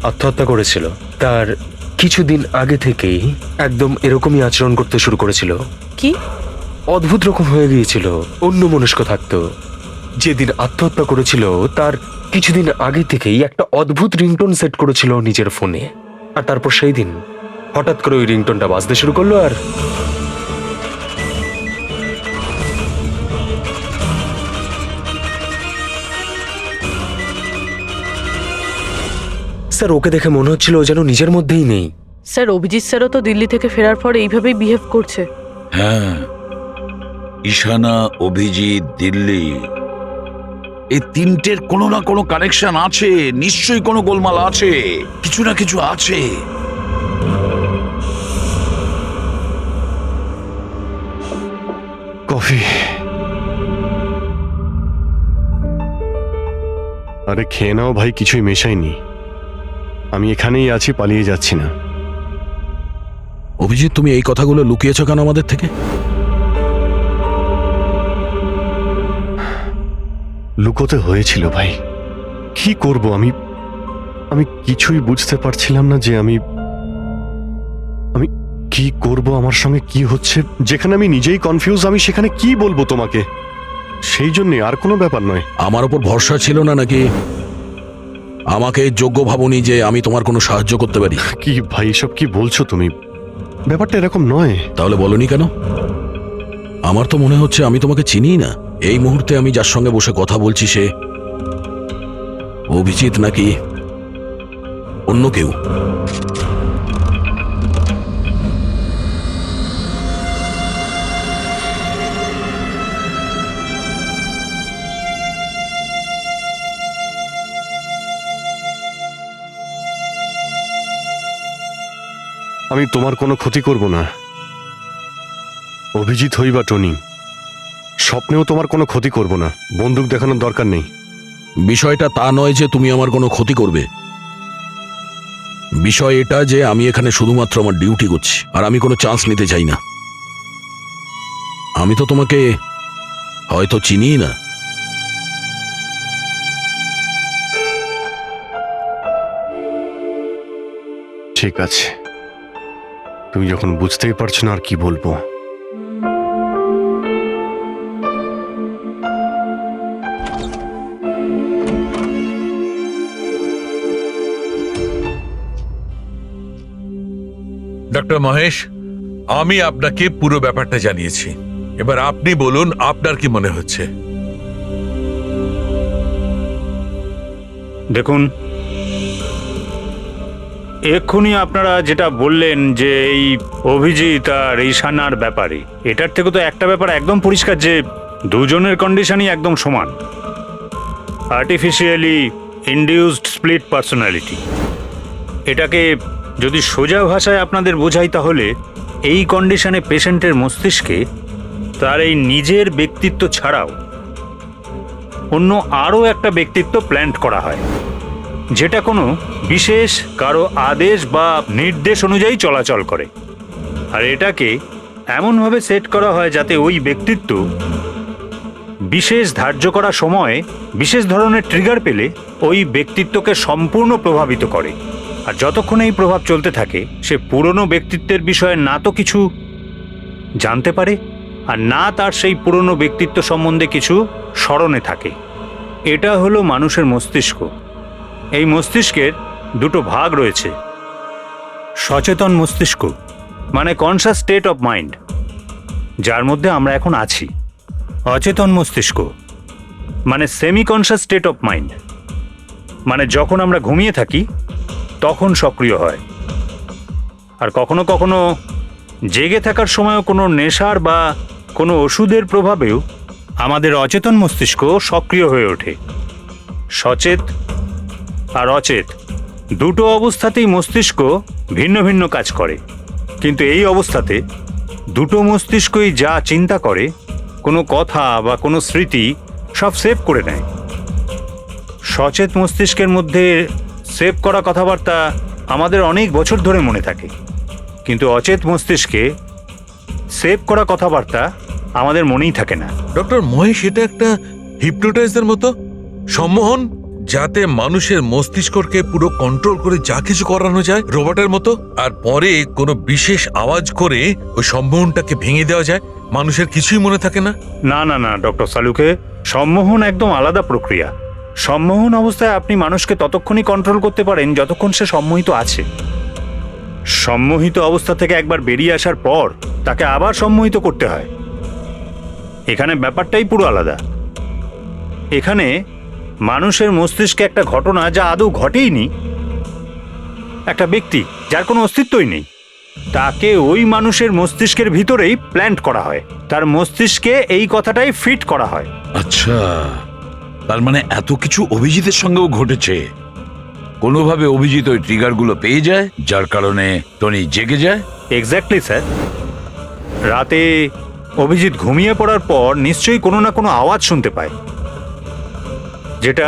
আত্মহত্যা করেছিল তার কিছুদিন আগে থেকেই একদম এরকমই আচরণ করতে শুরু করেছিল। কি অদ্ভুত রকম হয়ে গিয়েছিল, অন্য মনস্ক থাকতো। যেদিন আত্মহত্যা করেছিল তার কিছুদিন আগে থেকেই একটা অদ্ভুত রিংটোন সেট করেছিল নিজের ফোনে, আর তারপর সেই দিন হঠাৎ করে ওই রিংটোনটা বাজতে শুরু করলো। আর স্যার, ওকে দেখে মনে হচ্ছিল ও যেন নিজের মধ্যেই নেই। স্যার, অভিজিৎ স্যারও তো দিল্লি থেকে ফেরার পর এইভাবেই বিহেভ করছে। হ্যাঁ, ঈশানা, অভিজিৎ, দিল্লি, এই তিনটের কোনো না কোনো কানেকশন আছে, নিশ্চয়ই কোনো গোলমাল আছে, কিছু না কিছু আছে। কফি। আরে খেয়ে নাও ভাই, কিছুই মেশাইনি। আমি এখানেই আছি, পালিয়ে যাচ্ছি না। অভিজিৎ, তুমি এই কথাগুলো লুকিয়েছো কেন আমাদের থেকে? লুকোতে হয়েছিল ভাই, কি করব আমি? আমি কিছুই বুঝতে পারছিলাম না যে আমি কি করব, আমার সঙ্গে কি হচ্ছে। যেখানে আমি নিজেই কনফিউজ, আমি সেখানে কি বলবো তোমাকে? সেই জন্যই, আর কোনো ব্যাপার নয়। আমার ওপর ভরসা ছিল না নাকি? আমাকে যোগ্য ভাবনি যে আমি তোমার কোনো সাহায্য করতে পারি? কি ভাই, এসব কি বলছো তুমি? ব্যাপারটা এরকম নয়। তাহলে বলনি কেন? আমার তো মনে হচ্ছে আমি তোমাকে চিনিই না। এই মুহূর্তে আমি যার সঙ্গে বসে কথা বলছি সে অভিজিৎ নাকি অন্য কেউ? আমি তোমার কোনো ক্ষতি করব না, অভিজিৎ হই বা টনি। স্বপ্নেও তোমার কোনো ক্ষতি করব না, বন্দুক দেখানোর দরকার নেই। বিষয়টা তা নয় যে তুমি আমার কোনো ক্ষতি করবে। বিষয় এটা যে আমি এখানে শুধুমাত্র আমার ডিউটি করছি, আর আমি কোনো চান্স নিতে চাই না। আমি তো তোমাকে হয়তো চিনিই না। ঠিক আছে, তুমি যখন বুঝতেই পারছো না আর কি বলবো। ডক্টর মহেশ, আমি আপনাকে পুরো ব্যাপারটা জানিয়েছি। এবার আপনি বলুন আপনার কি মনে হচ্ছে? দেখুন, এক্ষুনি আপনারা যেটা বললেন যে এই অভিজিৎ আর ঈশানার ব্যাপারে, এটার থেকে তো একটা ব্যাপার একদম পরিষ্কার যে দুজনের কন্ডিশনই একদম সমান। Artificially induced split personality. এটাকে যদি সোজা ভাষায় আপনাদের বোঝাই তাহলে এই কন্ডিশনে পেশেন্টের মস্তিষ্কে তার এই নিজের ব্যক্তিত্ব ছাড়াও অন্য আরও একটা ব্যক্তিত্ব প্ল্যান্ট করা হয়, যেটা কোনো বিশেষ কারো আদেশ বা নির্দেশ অনুযায়ী চলাচল করে। আর এটাকে এমনভাবে সেট করা হয় যাতে ওই ব্যক্তিত্ব বিশেষ ধার্য করা সময়ে বিশেষ ধরনের ট্রিগার পেলে ওই ব্যক্তিত্বকে সম্পূর্ণ প্রভাবিত করে। আর যতক্ষণ এই প্রভাব চলতে থাকে সে পুরনো ব্যক্তিত্বের বিষয়ে না তো কিছু জানতে পারে আর না তার সেই পুরনো ব্যক্তিত্ব সম্বন্ধে কিছু স্মরণে থাকে। এটা হলো মানুষের মস্তিষ্ক। এই মস্তিষ্কের দুটো ভাগ রয়েছে। সচেতন মস্তিষ্ক মানে কনসাস স্টেট অফ মাইন্ড, যার মধ্যে আমরা এখন আছি। অচেতন মস্তিষ্ক মানে semi conscious state of mind, মানে যখন আমরা ঘুমিয়ে থাকি তখন সক্রিয় হয়। আর কখনো কখনো জেগে থাকার সময়ও কোনো নেশার বা কোনো ওষুধের প্রভাবেও আমাদের অচেতন মস্তিষ্ক সক্রিয় হয়ে ওঠে। সচেত আর অচেত দুটো অবস্থাতেই মস্তিষ্ক ভিন্ন ভিন্ন কাজ করে, কিন্তু এই অবস্থাতে দুটো মস্তিষ্কই যা চিন্তা করে, কোনো কথা বা কোনো স্মৃতি সব সেভ করে নেয়। সচেত মস্তিষ্কের মধ্যে সেভ করা কথাবার্তা আমাদের অনেক বছর ধরে মনে থাকে, কিন্তু অচেত মস্তিষ্কে সেভ করা কথাবার্তা আমাদের মনেই থাকে না। ডক্টর মহেশ, এটা একটা হিপনোটাইজার মতো সম্মোহন, যাতে মানুষের মস্তিষ্ককে পুরো কন্ট্রোল করে যা কিছু করানো যায় রোবটের মতো, আর পরে কোনো বিশেষ আওয়াজ করে ওই সম্মোহনটাকে ভেঙে দেওয়া যায়। মানুষের কিছুই মনে থাকে না। না না না ডক্টর সালুকে, সম্মোহন একদম আলাদা প্রক্রিয়া। সম্মোহন অবস্থায় আপনি মানুষকে ততক্ষণই কন্ট্রোল করতে পারেন যতক্ষণ সে সম্মোহিত আছে। সম্মোহিত অবস্থা থেকে একবার বেরিয়ে আসার পর তাকে আবার সম্মোহিত করতে হয়। এখানে ব্যাপারটাই পুরো আলাদা। এখানে মানুষের মস্তিষ্কে একটা ঘটনা যা আদৌ ঘটেইনি, একটা ব্যক্তি যার কোনো অস্তিত্বই নেই, তাকে ওই মানুষের মস্তিষ্কের ভিতরেই প্ল্যান্ট করা হয়। তার মস্তিষ্কে এই কথাটাই ফিট করা হয়। আচ্ছা, তার মানে এত কিছু অভিজিতের সঙ্গেও ঘটেছে। কোনোভাবে অভিজিৎ ওই ট্রিগারগুলো পেয়ে যায়, যার কারণে টনি জেগে যায়। Exactly sir. রাতে অভিজিৎ ঘুমিয়ে পড়ার পর নিশ্চয়ই কোনো না কোনো আওয়াজ শুনতে পায়, যেটা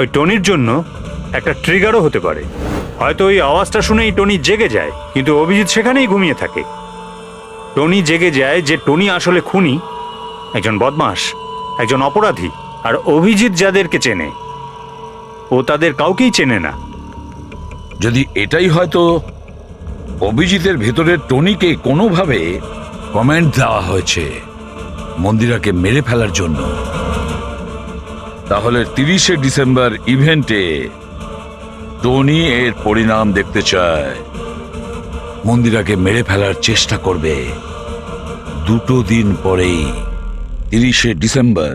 ওই টনির জন্য একটা ট্রিগারও হতে পারে। হয়তো ওই আওয়াজটা শুনেই টনি জেগে যায়, কিন্তু অভিজিৎ সেখানেই ঘুমিয়ে থাকে। টনি জেগে যায় যে টনি আসলে খুনি, একজন বদমাশ, একজন অপরাধী। আর অভিজিৎ যাদেরকে চেনে ও তাদের কাউকেই চেনে না। যদি এটাই হয়তো অভিজিতের ভেতরে টনিকে কোনোভাবে কমেন্ট দেওয়া হয়েছে, মন্দিরাকে মেরে ফেলার জন্য, তাহলে 30শে ডিসেম্বর ইভেন্টে টনি এর পরিণাম দেখতে চায়। মন্দিরাকে মেরে ফেলার চেষ্টা করবে 2 দিন পরেই, 30শে ডিসেম্বর।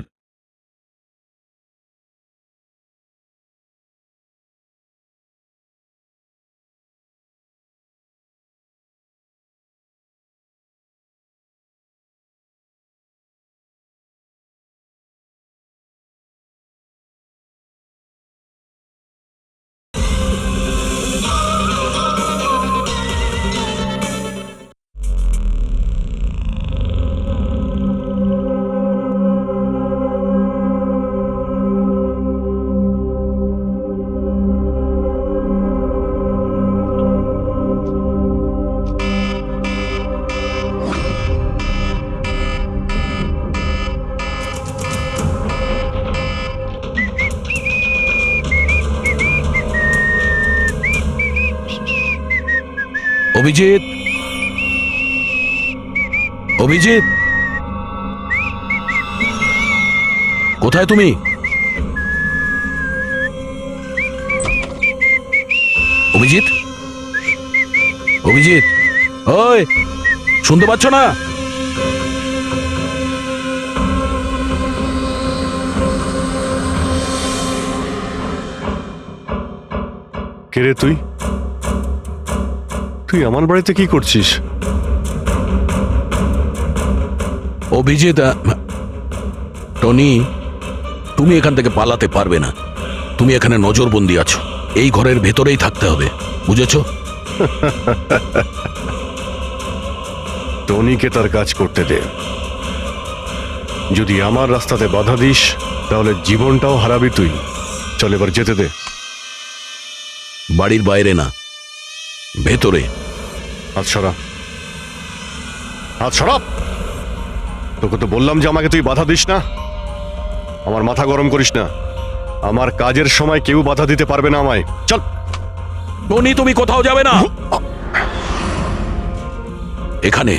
অভিজিৎ, অভিজিৎ, কোথায় তুমি? অভিজিৎ, অভিজিৎ, ওই শুনতে পাচ্ছ না? কে রে তুই? তুই আমার বাড়িতে কি করছিস? অভিজিৎ, টনি, তুমি এখান থেকে পালাতে পারবে না। তুমি এখানে নজরবন্দি আছো, এই ঘরের ভেতরেই থাকতে হবে, বুঝেছো? টনিকে তার কাজ করতে দে। যদি আমার রাস্তাতে বাধা দিস তাহলে জীবনটাও হারাবি তুই। চল এবার যেতে দে। বাড়ির বাইরে না, ভেতরে। হাত সরা, হাত সরা। তোকে তো বললাম যে আমাকে তুই বাধা দিস না। আমার মাথা গরম করিস না। আমার কাজের সময় কেউ বাধা দিতে পারবে না আমায়। চল। টনি, তুমি কোথাও যাবে না, এখানে,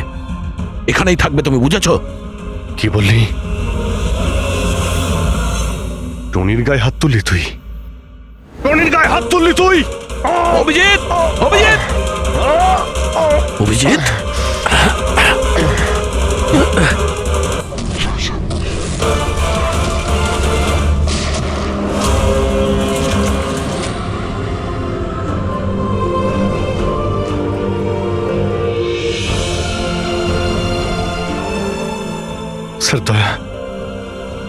এখানেই থাকবে তুমি, বুঝেছো? কি বললি? টনির গায়ে হাত তুললি তুই? টনির গায়ে হাত তুললি তুই? অভিজিৎ, অভিজিৎ, অভিজিৎ, স্যার দয়া,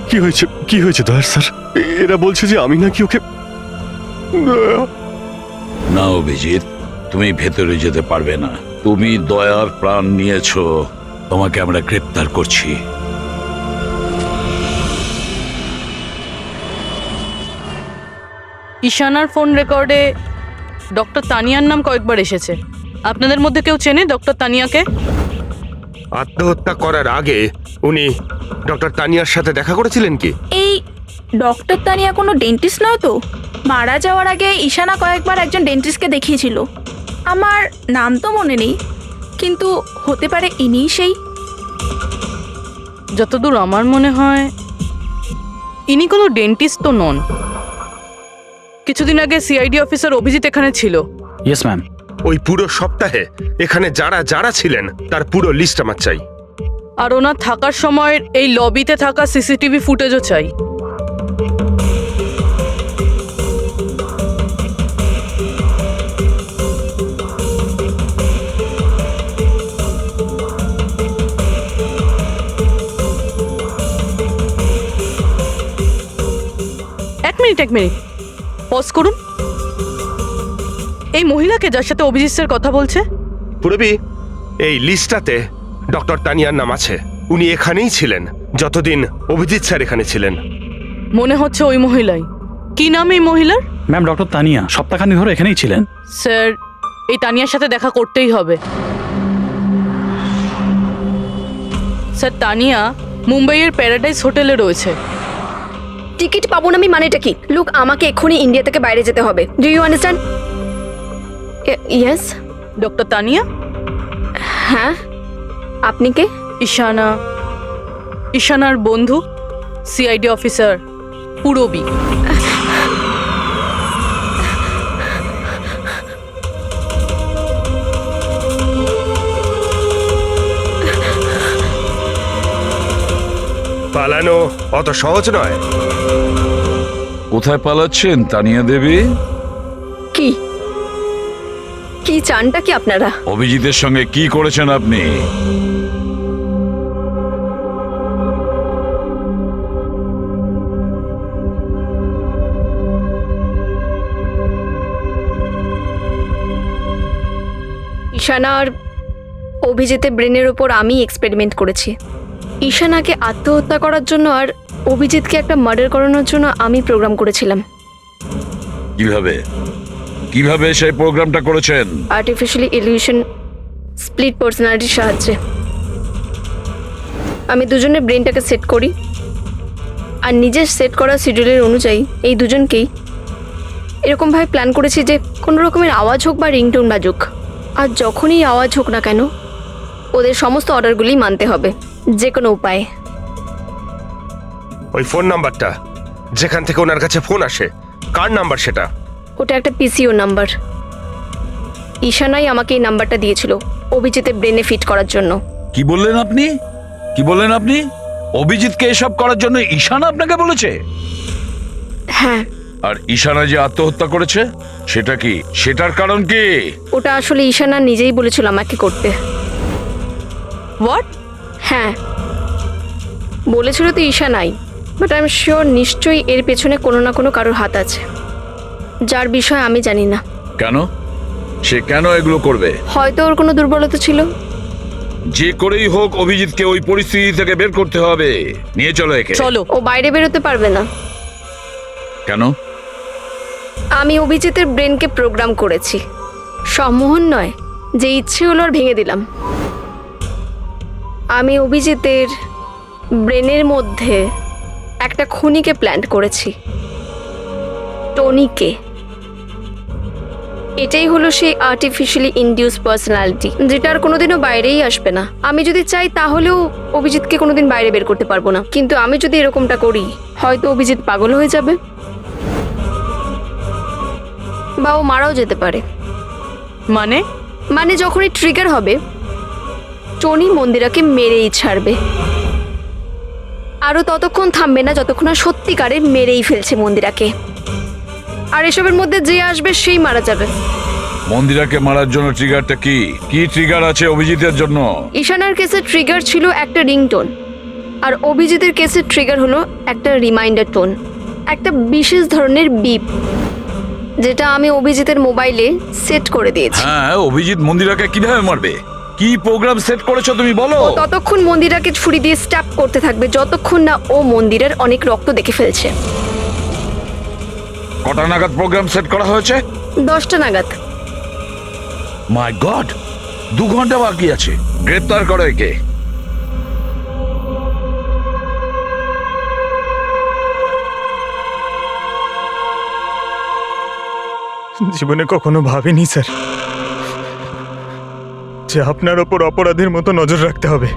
কি হয়েছে? কি হয়েছে দয়ার স্যার? এরা বলছে যে আমি নাকি ওকে। না অভিজিৎ, তুমি ভেতরে যেতে পারবে না। তুমি দয়ার প্রাণ নিয়েছো, তোমাকে আমরা গ্রেপ্তার করছি। ঈশানার ফোন রেকর্ডে ডক্টর তানিয়ার নাম কয়েকবার এসেছে। আপনাদের মধ্যে কেউ চেনে ডক্টর তানিয়াকে? আত্মহত্যা করার আগে উনি ডক্টর তানিয়ার সাথে দেখা করেছিলেন কি? এই ডক্টর তানিয়া কোনো ডেন্টিস্ট নয় তো? মারা যাওয়ার আগে ঈশানা কয়েকবার একজন ডেন্টিস্টকে দেখিয়েছিল। আমার নাম তো মনে নেই, কিন্তু হতে পারে ইনিই সেই। যতদূর আমার মনে হয় ইনি কোনো ডেন্টিস্ট তো নন। কিছুদিন আগে সিআইডি অফিসার অভিজিৎ এখানে ছিল। Yes ma'am. ওই পুরো সপ্তাহে এখানে যারা যারা ছিলেন তার পুরো লিস্ট আমার চাই। আর ওনার থাকার সময় এই লবিতে থাকা সিসিটিভি ফুটেজও চাই। এক মিনিট পজ করুন। এই মহিলাকে যার সাথে অভিজিৎ স্যার কথা বলছে? পুরবি, এই লিস্টটাতে ডক্টর তানিয়ার নাম আছে। উনি এখানেই ছিলেন যতদিন অভিজিৎ স্যার এখানে ছিলেন। মনে হচ্ছে ওই মহিলাই। কি নাম এই মহিলার? ম্যাম, ডক্টর তানিয়া সপ্তাহখানেক ধরে এখানেই ছিলেন। স্যার, এই তানিয়ার সাথে দেখা করতেই হবে। স্যার, তানিয়া মুম্বাইয়ের প্যারাডাইস হোটেলে রয়েছে। টিকিট পাবো না আমি মানেটা কি? লুক, আমাকে এক্ষুনি ইন্ডিয়া থেকে বাইরে যেতে হবে। Do you understand? Yes. Doctor Tania? হ্যাঁ, আপনি কে? ঈশানা, ঈশানার বন্ধু সিআইডি অফিসার পুরবী। পালানো অত সহজ নয়। কোথায় পালাচ্ছেন তানিয়া দেবী? কি কি চানটা কি আপনারা? অভিজিতের সঙ্গে কি করেছেন আপনি? ঈশানা আর অভিজিতের ব্রেনের ওপর আমি এক্সপেরিমেন্ট করেছি। ঈশানাকে আত্মহত্যা করার জন্য আর অভিজিৎকে একটা মার্ডার করানোর জন্য আমি প্রোগ্রাম করেছিলাম। কিভাবে কিভাবে সেই প্রোগ্রামটা করেছেন? আর্টিফিশিয়ালি ইলিউশন স্প্লিট পার্সোনালিটির সাহায্যে আমি দুজনের ব্রেনটাকে সেট করি, আর নিজের সেট করা শিডিউলের অনুযায়ী এই দুজনকেই এরকমভাবে প্ল্যান করেছি যে কোনো রকমের আওয়াজ হোক বা রিংটোন বাজুক, আর যখনই আওয়াজ হোক না কেন ওদের সমস্ত অর্ডারগুলি মানতে হবে যে কোনো উপায়ে। ওই ফোন নাম্বারটা যেখান থেকে ওনার কাছে ফোন আসে, কার নাম্বার সেটা? ওটা একটা পিসিও নাম্বার। ঈশানাই আমাকে এই নাম্বারটা দিয়েছিল অভিজিতের ব্রেনে ফিট করার জন্য। কি বললেন আপনি? কি বললেন আপনি? অভিজিৎকে এসব করার জন্য ঈশানা আপনাকে বলেছে? হ্যাঁ। আর ঈশানা যে আত্মহত্যা করেছে সেটা কি? সেটার কারণ কি? ওটা আসলে ঈশানা নিজেই বলেছিল আমাকে করতে। হোয়াট? হ্যাঁ বলেছিল তো ঈশানাই, বাট আই এম শিওর নিশ্চয়ই এর পেছনে কোনো না কোনো কারোর হাত আছে, যার বিষয়ে আমি জানি না। কেন? সে কেন এগুলো করবে? হয়তো ওর কোনো দুর্বলতা ছিল। যে করেই হোক অভিজিৎকে ওই পরিস্থিতি থেকে বের করতে হবে। নিয়ে চলো একে। চলো। ও বাইরে বেরোতে পারবে না। কেন? আমি অভিজিতের ব্রেনকে প্রোগ্রাম করেছি। সম্মোহন নয়, যে ইচ্ছে হলো আর ভেঙে দিলাম। আমি অভিজিতের ব্রেনের মধ্যে একটা খুনিকে প্ল্যান্ট করেছি, টনিকে। এটাই হলো সেই আর্টিফিশিয়ালি ইনডিউস পার্সোনালিটি, যেটা আর কোনোদিনও বাইরেই আসবে না। আমি যদি চাই তাহলেও অভিজিৎকে কোনোদিন বাইরে বের করতে পারবো না, কিন্তু আমি যদি এরকমটা করি হয়তো অভিজিৎ পাগল হয়ে যাবে বা ও মারাও যেতে পারে। মানে যখনই ট্রিগার হবে টনি মন্দিরাকে মেরেই ছাড়বে, আরও ততক্ষণ থামবে না যতক্ষণ না সত্যিকারে মেরেই ফেলছে মন্দিরাকে। আর এসবের মধ্যে যে আসবে সেই মারা যাবে। মন্দিরাকে মারার জন্য ট্রিগারটা কি? কি ট্রিগার আছে অভিজিতের জন্য? ঈশানার কেসে ট্রিগার ছিল একটা রিংটোন, আর অভিজিতের কেসে ট্রিগার হলো একটা রিমাইন্ডার টোন, একটা বিশেষ ধরনের বিপ, যেটা আমি অভিজিতের মোবাইলে সেট করে দিয়েছি। হ্যাঁ, অভিজিৎ মন্দিরাকে কিভাবে মারবে? কি প্রোগ্রাম সেট করেছো তুমি বলো? ও ততক্ষণ মন্দিরাকে ছুরি দিয়ে স্ট্যাপ করতে থাকবে যতক্ষণ না ও মন্দিরের অনেক রক্ত দেখে ফেলছে। কটা নাগাদ প্রোগ্রাম সেট করা হয়েছে? 10টা নাগাদ। মাই গড, 2 ঘন্টা বাকি আছে। গ্রেপ্তার করো একে। জীবনে কখনো ভাবিনি স্যার যে আপনার ওপর অপরাধীর মতো নজর রাখতে হবে।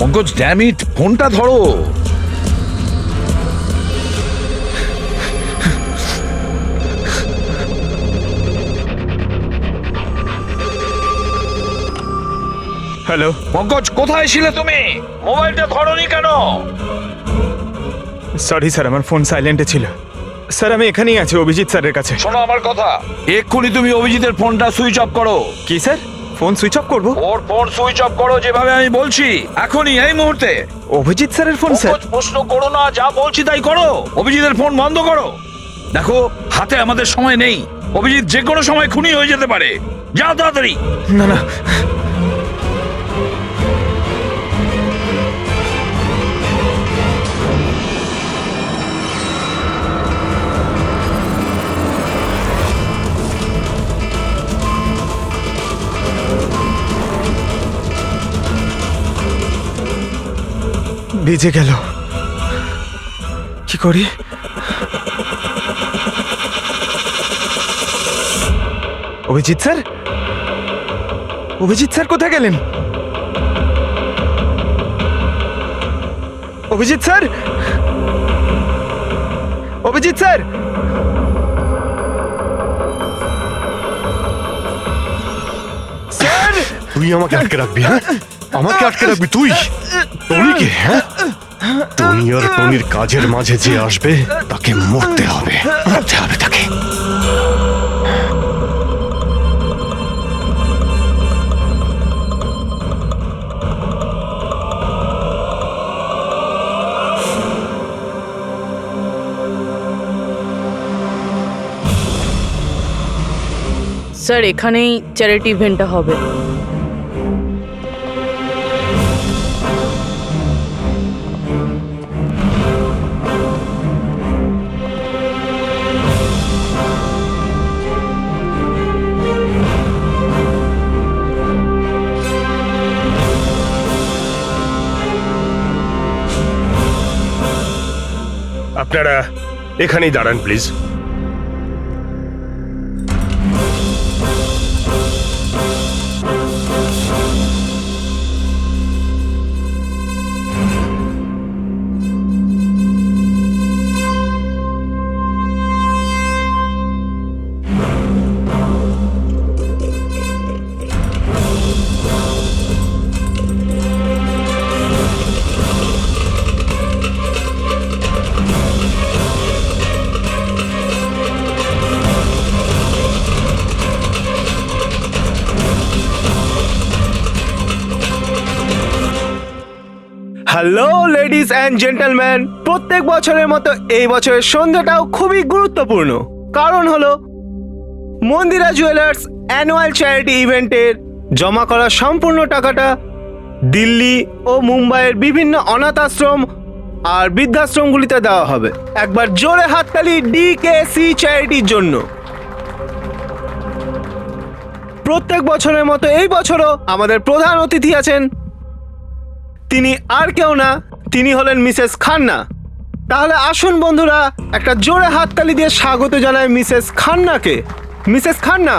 পঙ্কজ, ড্যাম ইট, ফোনটা ধরো। হ্যালো পঙ্কজ, কোথায় ছিলে তুমি? মোবাইলটা ধরোনি কেন? সরি স্যার, আমার ফোন সাইলেন্টে ছিল। স্যার আমি এখানেই আছি অভিজিৎ স্যারের কাছে। শোনো আমার কথা, এক্ষুনি তুমি অভিজিতের ফোনটা সুইচ অফ করো। কি স্যার, ফোন সুইচ অফ করবো? ওর ফোন সুইচ অফ করো যেভাবে আমি বলছি, এখনই, এই মুহূর্তে। অভিজিৎ স্যারের ফোন স্যার? প্রশ্ন করো না, যা বলছি তাই করো। অভিজিতের ফোন বন্ধ করো। দেখো, হাতে আমাদের সময় নেই। অভিজিৎ যে কোনো সময় খুনি হয়ে যেতে পারে। যাও তাড়াতাড়ি। না না, ভিজে গেল, কি করি? অভিজিৎ স্যার, অভিজিৎ স্যার কোথায় গেলেন? Abhijit sir, Abhijit sir, sir! তুই আমাকে আটকে রাখবি? হ্যাঁ, আমাকে আটকে রাখবি তুই? টনিকে? হ্যাঁ, টনি আর টনির কাজের মাঝে যে আসবে তাকে মরতে হবে, মরতে হবে তাকে। স্যার এখানেই চ্যারিটি ইভেন্টটা হবে। আপনারা এখানেই দাঁড়ান please. Hello ladies and gentleman, প্রত্যেক বছরের মতো এই বছরের সন্ধ্যাটাও খুবই গুরুত্বপূর্ণ। কারণ হলো মন্দিরা জুয়েলার্স অ্যানুয়াল চ্যারিটি ইভেন্টের জমা করা সম্পূর্ণ টাকাটা দিল্লি ও মুম্বাইয়ের বিভিন্ন অনাথ আশ্রম আর বৃদ্ধাশ্রমগুলিতে দেওয়া হবে। একবার জোরে হাততালি ডিকেসি চ্যারিটির জন্য। প্রত্যেক বছরের মতো এই বছরও আমাদের প্রধান অতিথি আছেন, তিনি আর কেউ না, তিনি হলেন মিসেস খান্না। তাহলে আসুন বন্ধুরা, একটা জোরে হাততালি দিয়ে স্বাগত জানাই মিসেস খান্নাকে। Mrs Khanna,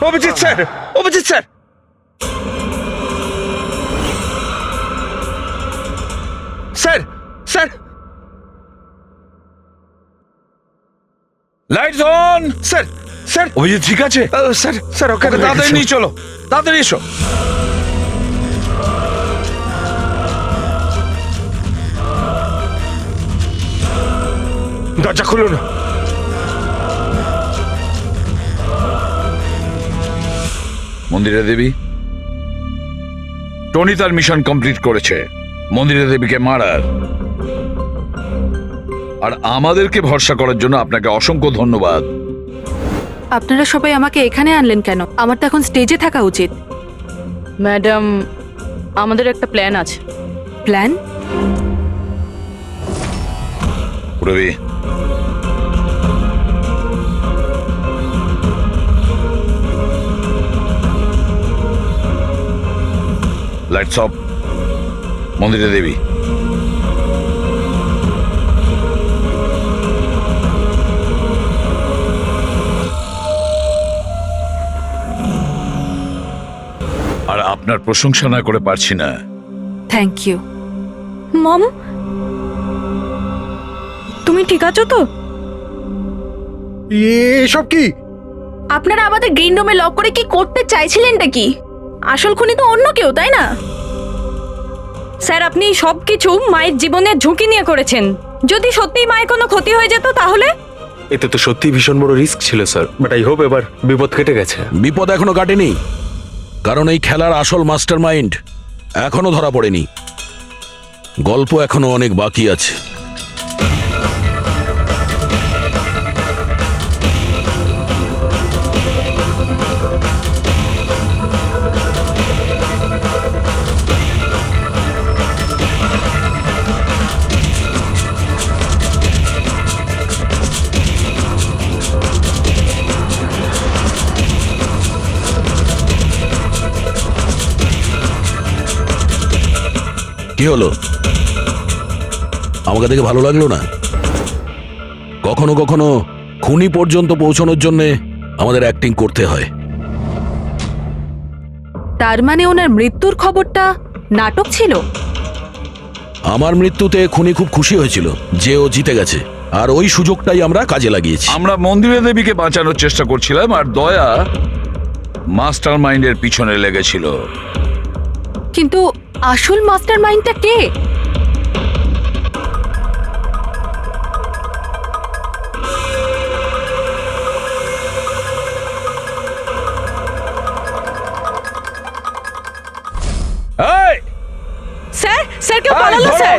Abhijit sir, Abhijit sir, sir, sir, lights on. Limon, sir sir Abhijit ঠিক আছে? স্যার স্যার ওকে ওকে তাড়াতাড়ি নিয়ে চলো, তাড়াতাড়ি এসো। দরজা খুলুন। মন্দিরা দেবী, টনি তার মিশন কমপ্লিট করেছে, মন্দিরা দেবীকে মারার। আর আমাদেরকে ভরসা করার জন্য আপনাকে অসংখ্য ধন্যবাদ। আপনারা সবাই আমাকে এখানে আনলেন কেন? আমার তো এখন স্টেজে থাকা উচিত। ম্যাডাম, আমাদের একটা প্ল্যান আছে। Plan? Robi, lights off. Mandira Debi, আর আপনার প্রশংসা না করে পারছি না। Thank you. মম, তুমি ঠিক আছো তো? এসব কি? আপনারা আমাদের গ্রিন রুমে লক করে কি করতে চাইছিলেনটা কি? আসল খুনি তো অন্য কেউ, তাই না? স্যার, আপনি সবকিছু মায়ের জীবনের ঝুঁকি নিয়ে করেছেন। যদি সত্যি মায়ের কোনো ক্ষতি হয়ে যেত তাহলে? এতে তো সত্যি ভীষণ বড় রিস্ক ছিল স্যার, বাট আই হোপ এবার বিপদ কেটে গেছে। বিপদ এখনো কাটেনি, কারণ এই খেলার আসল মাস্টার মাইন্ড এখনো ধরা পড়েনি। গল্প এখনো অনেক বাকি আছে। কি হলো? আমাকে দেখে ভালো লাগলো না? কখনো কখনো খুনি পর্যন্ত পৌঁছানোর জন্য আমাদের অ্যাক্টিং করতে হয়। তার মানে ওনার মৃত্যুর খবরটা নাটক ছিল? আমার মৃত্যুতে খুনি খুব খুশি হয়েছিল যে ও জিতে গেছে, আর ওই সুযোগটাই আমরা কাজে লাগিয়েছি। আমরা মন্দিরা দেবীকে বাঁচানোর চেষ্টা করছিলাম, আর দয়া মাস্টার মাইন্ডের পিছনে লেগেছিল। কিন্তু আসল মাস্টার মাইন্ডটা কে? স্যার, স্যার কেউ পালালো স্যার।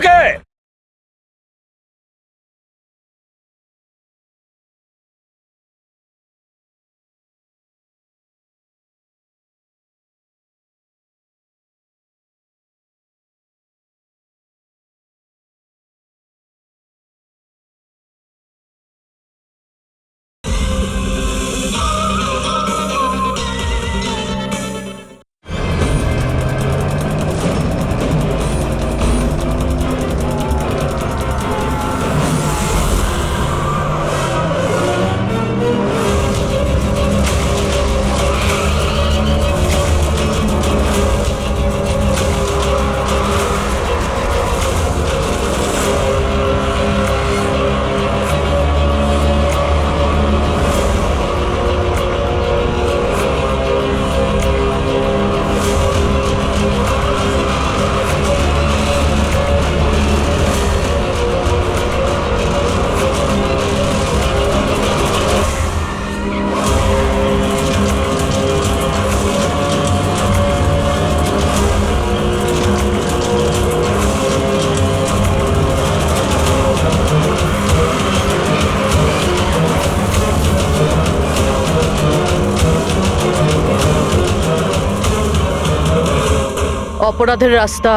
অপরাধের রাস্তা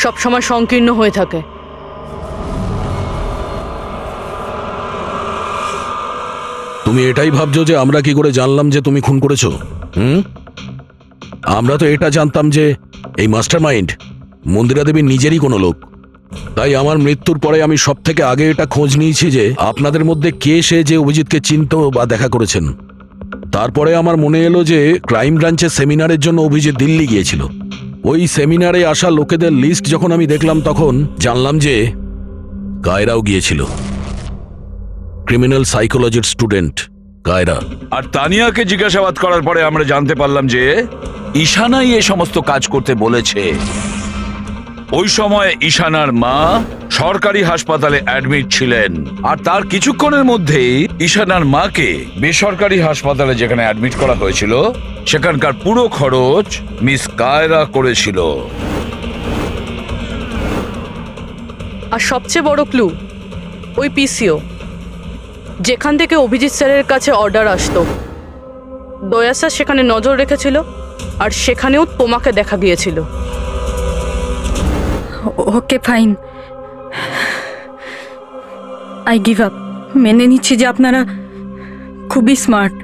সবসময় সংকীর্ণ হয়ে থাকে। তুমি এটাই ভাবছো যে আমরা কি করে জানলাম যে তুমি খুন করেছো? আমরা তো এটা জানতাম যে এই মাস্টারমাইন্ড মন্দিরা দেবীর নিজেরই কোনো লোক। তাই আমার মৃত্যুর পরে আমি সব থেকে আগে এটা খোঁজ নিয়েছি যে আপনাদের মধ্যে কে সে যে অভিজিৎকে চিনত বা দেখা করেছেন। তারপরে আমার মনে এলো যে ক্রাইম ব্রাঞ্চের সেমিনারের জন্য অভিজিৎ দিল্লি গিয়েছিল। ওই সেমিনারে আসা লোকেদের লিস্ট যখন আমি দেখলাম তখন জানলাম যে কায়রাও গিয়েছিল। ক্রিমিনাল সাইকোলজির স্টুডেন্ট কায়রা। আর তানিয়াকে জিজ্ঞাসাবাদ করার পরে আমরা জানতে পারলাম যে ঈশানাই এই সমস্ত কাজ করতে বলেছে। ওই সময় ঈশানার মা সরকারি হাসপাতালে অ্যাডমিট ছিলেন, আর তার কিছুক্ষণের মধ্যেই ঈশানার মাকে বেসরকারি হাসপাতালে যেখানে অ্যাডমিট করা হয়েছিল সেখানকার পুরো খরচ মিস কায়রা করেছিল। আর সবচেয়ে বড় ক্লু ওই পিসিও, যেখান থেকে অভিজিৎ স্যারের কাছে অর্ডার আসতো, দয়া স্যার সেখানে নজর রেখেছিল আর সেখানেও তোমাকে দেখা গিয়েছিল। Okay fine, I give up. মেনে নিচ্ছি যে আপনারা খুবই স্মার্ট,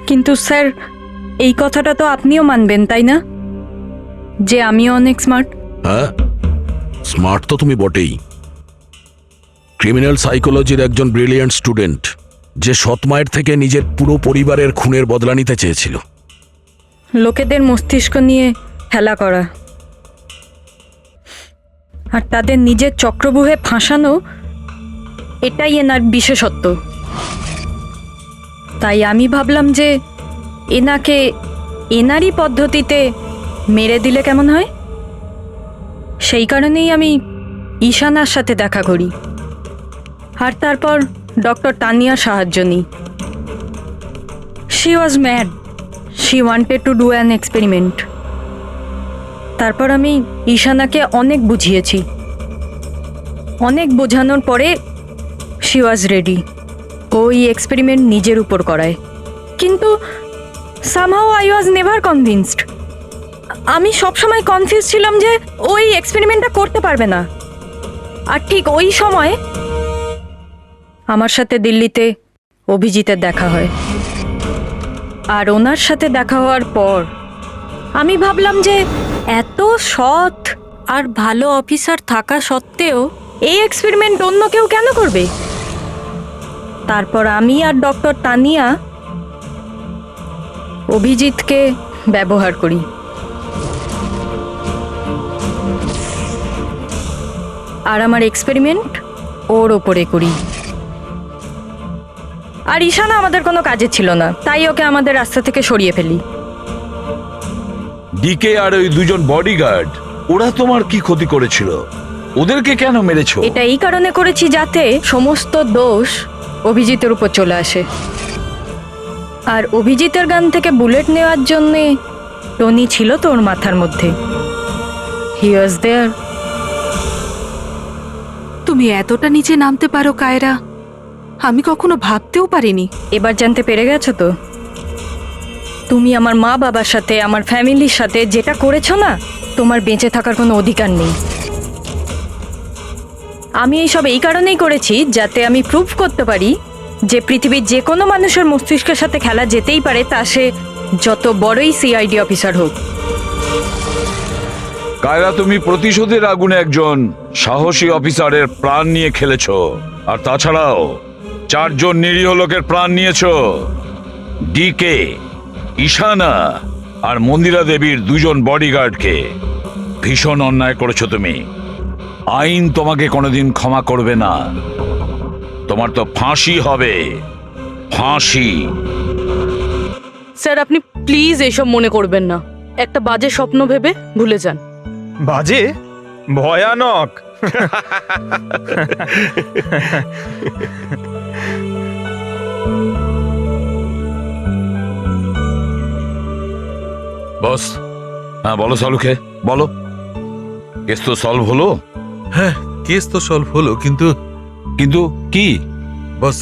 কিন্তু স্যার এই কথাটা তো আপনিও মানবেন তাই না, যে আমিও অনেক স্মার্ট? হ্যাঁ, স্মার্ট তো তুমি বটেই। ক্রিমিনাল সাইকোলজির একজন ব্রিলিয়ান্ট স্টুডেন্ট, যে সৎমায়ের থেকে নিজের পুরো পরিবারের খুনের বদলা নিতে চেয়েছিল। লোকেদের মস্তিষ্ক নিয়ে খেলা করা আর তাদের নিজের চক্রব্যূহে ফাঁসানো, এটাই এনার বিশেষত্ব। তাই আমি ভাবলাম যে এনাকে এনারই পদ্ধতিতে মেরে দিলে কেমন হয়। সেই কারণেই আমি ঈশানার সাথে দেখা করি আর তারপর ডক্টর তানিয়ার সাহায্য নিই। She was mad, she wanted to do an experiment. তারপর আমি ঈশানাকে অনেক বুঝিয়েছি, অনেক বোঝানোর পরে শি ওয়াজ রেডি। ওই এক্সপেরিমেন্ট নিজের উপর করায়, কিন্তু somehow I was never convinced. আমি সবসময় কনফিউজ ছিলাম যে ওই এক্সপেরিমেন্টটা করতে পারবে না। আর ঠিক ওই সময় আমার সাথে দিল্লিতে অভিজিতের দেখা হয়, আর ওনার সাথে দেখা হওয়ার পর আমি ভাবলাম যে এত সৎ আর ভালো অফিসার থাকা সত্ত্বেও এই এক্সপেরিমেন্ট অন্য কেউ কেন করবে। তারপর আমি আর ডক্টর তানিয়া অভিজিৎকে ব্যবহার করি। আর আমার এক্সপেরিমেন্ট ওর ওপরে করি। আর ঈশানা আমাদের কোনো কাজে ছিল না, তাই ওকে আমাদের রাস্তা থেকে সরিয়ে ফেলি। ডিকে আর ওই দুজন বডিগার্ড, ওরা তোমার কি ক্ষতি করেছিল? ওদেরকে কেন মেরেছো? এটা এই কারণে করেছি যাতে সমস্ত দোষ অভিজিতের উপর চলে আসে। আর অভিজিতের গান থেকে বুলেট নেওয়ার জন্য টনি ছিল তো ওর মাথার মধ্যে। হি ওয়াজ দেয়ার। তুমি এতটা নিচে নামতে পারো কায়রা, আমি কখনো ভাবতেও পারিনি। এবার জানতে পেরে গেছো তো? তুমি আমার মা বাবার সাথে, আমার ফ্যামিলির সাথে যেটা করেছো না, তোমার বেঁচে থাকার কোনো অধিকার নেই। আমি এইসব এই কারণেই করেছি যাতে আমি প্রুভ করতে পারি যে পৃথিবীর যে কোনো মানুষের মস্তিষ্কের সাথে খেলা যেতেই পারে, তা সে যত বড়ই সিআইডি অফিসার হোক। কায়রা, তুমি প্রতিশোধের আগুনে একজন সাহসী অফিসারের প্রাণ নিয়ে খেলেছো, আর তাছাড়াও 4 জন নিরীহ লোকের প্রাণ নিয়েছো। ডিকে, ঈশানা আর মন্দিরা দেবীর 2 জন বডিগার্ডকে। ভীষণ অন্যায় করেছো তুমি। আইন তোমাকে কোনোদিন ক্ষমা করবে না। তোমার তো ফাঁসি হবে, ফাঁসি। স্যার আপনি প্লিজ এসব মনে করবেন না, একটা বাজে স্বপ্ন ভেবে ভুলে যান। বাজে? ভয়ানক। বস, হ্যাঁ বলো সালুকে, বলো। কেস তো সলভ হলো? হ্যাঁ, কেস তো সলভ হলো, কিন্তু কিন্তু কি বস,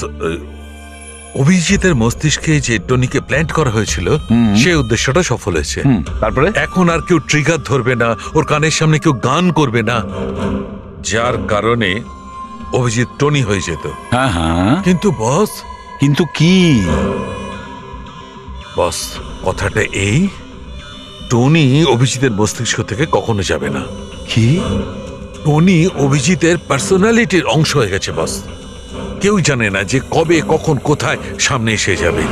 অভিজিতের মস্তিষ্কে যে টনিকে প্ল্যান্ট করা হয়েছিল সেই উদ্দেশ্যটা সফল হয়েছে। তারপরে এখন আর কেউ ট্রিগার ধরবে না, ওর কানের সামনে কেউ গান করবে না, যার কারণে অভিজিৎ টনি হয়ে যেত। হ্যাঁ হ্যাঁ, কিন্তু বস, কিন্তু কি বস, কথাটা এই, টনি অভিজিতের মস্তিষ্ক থেকে কখনো যাবে না। কি? টনি অভিজিতের পার্সোনালিটির অংশ হয়ে গেছে বস। কেউ জানে না যে কবে, কখন, কোথায় সামনে এসে যাবে।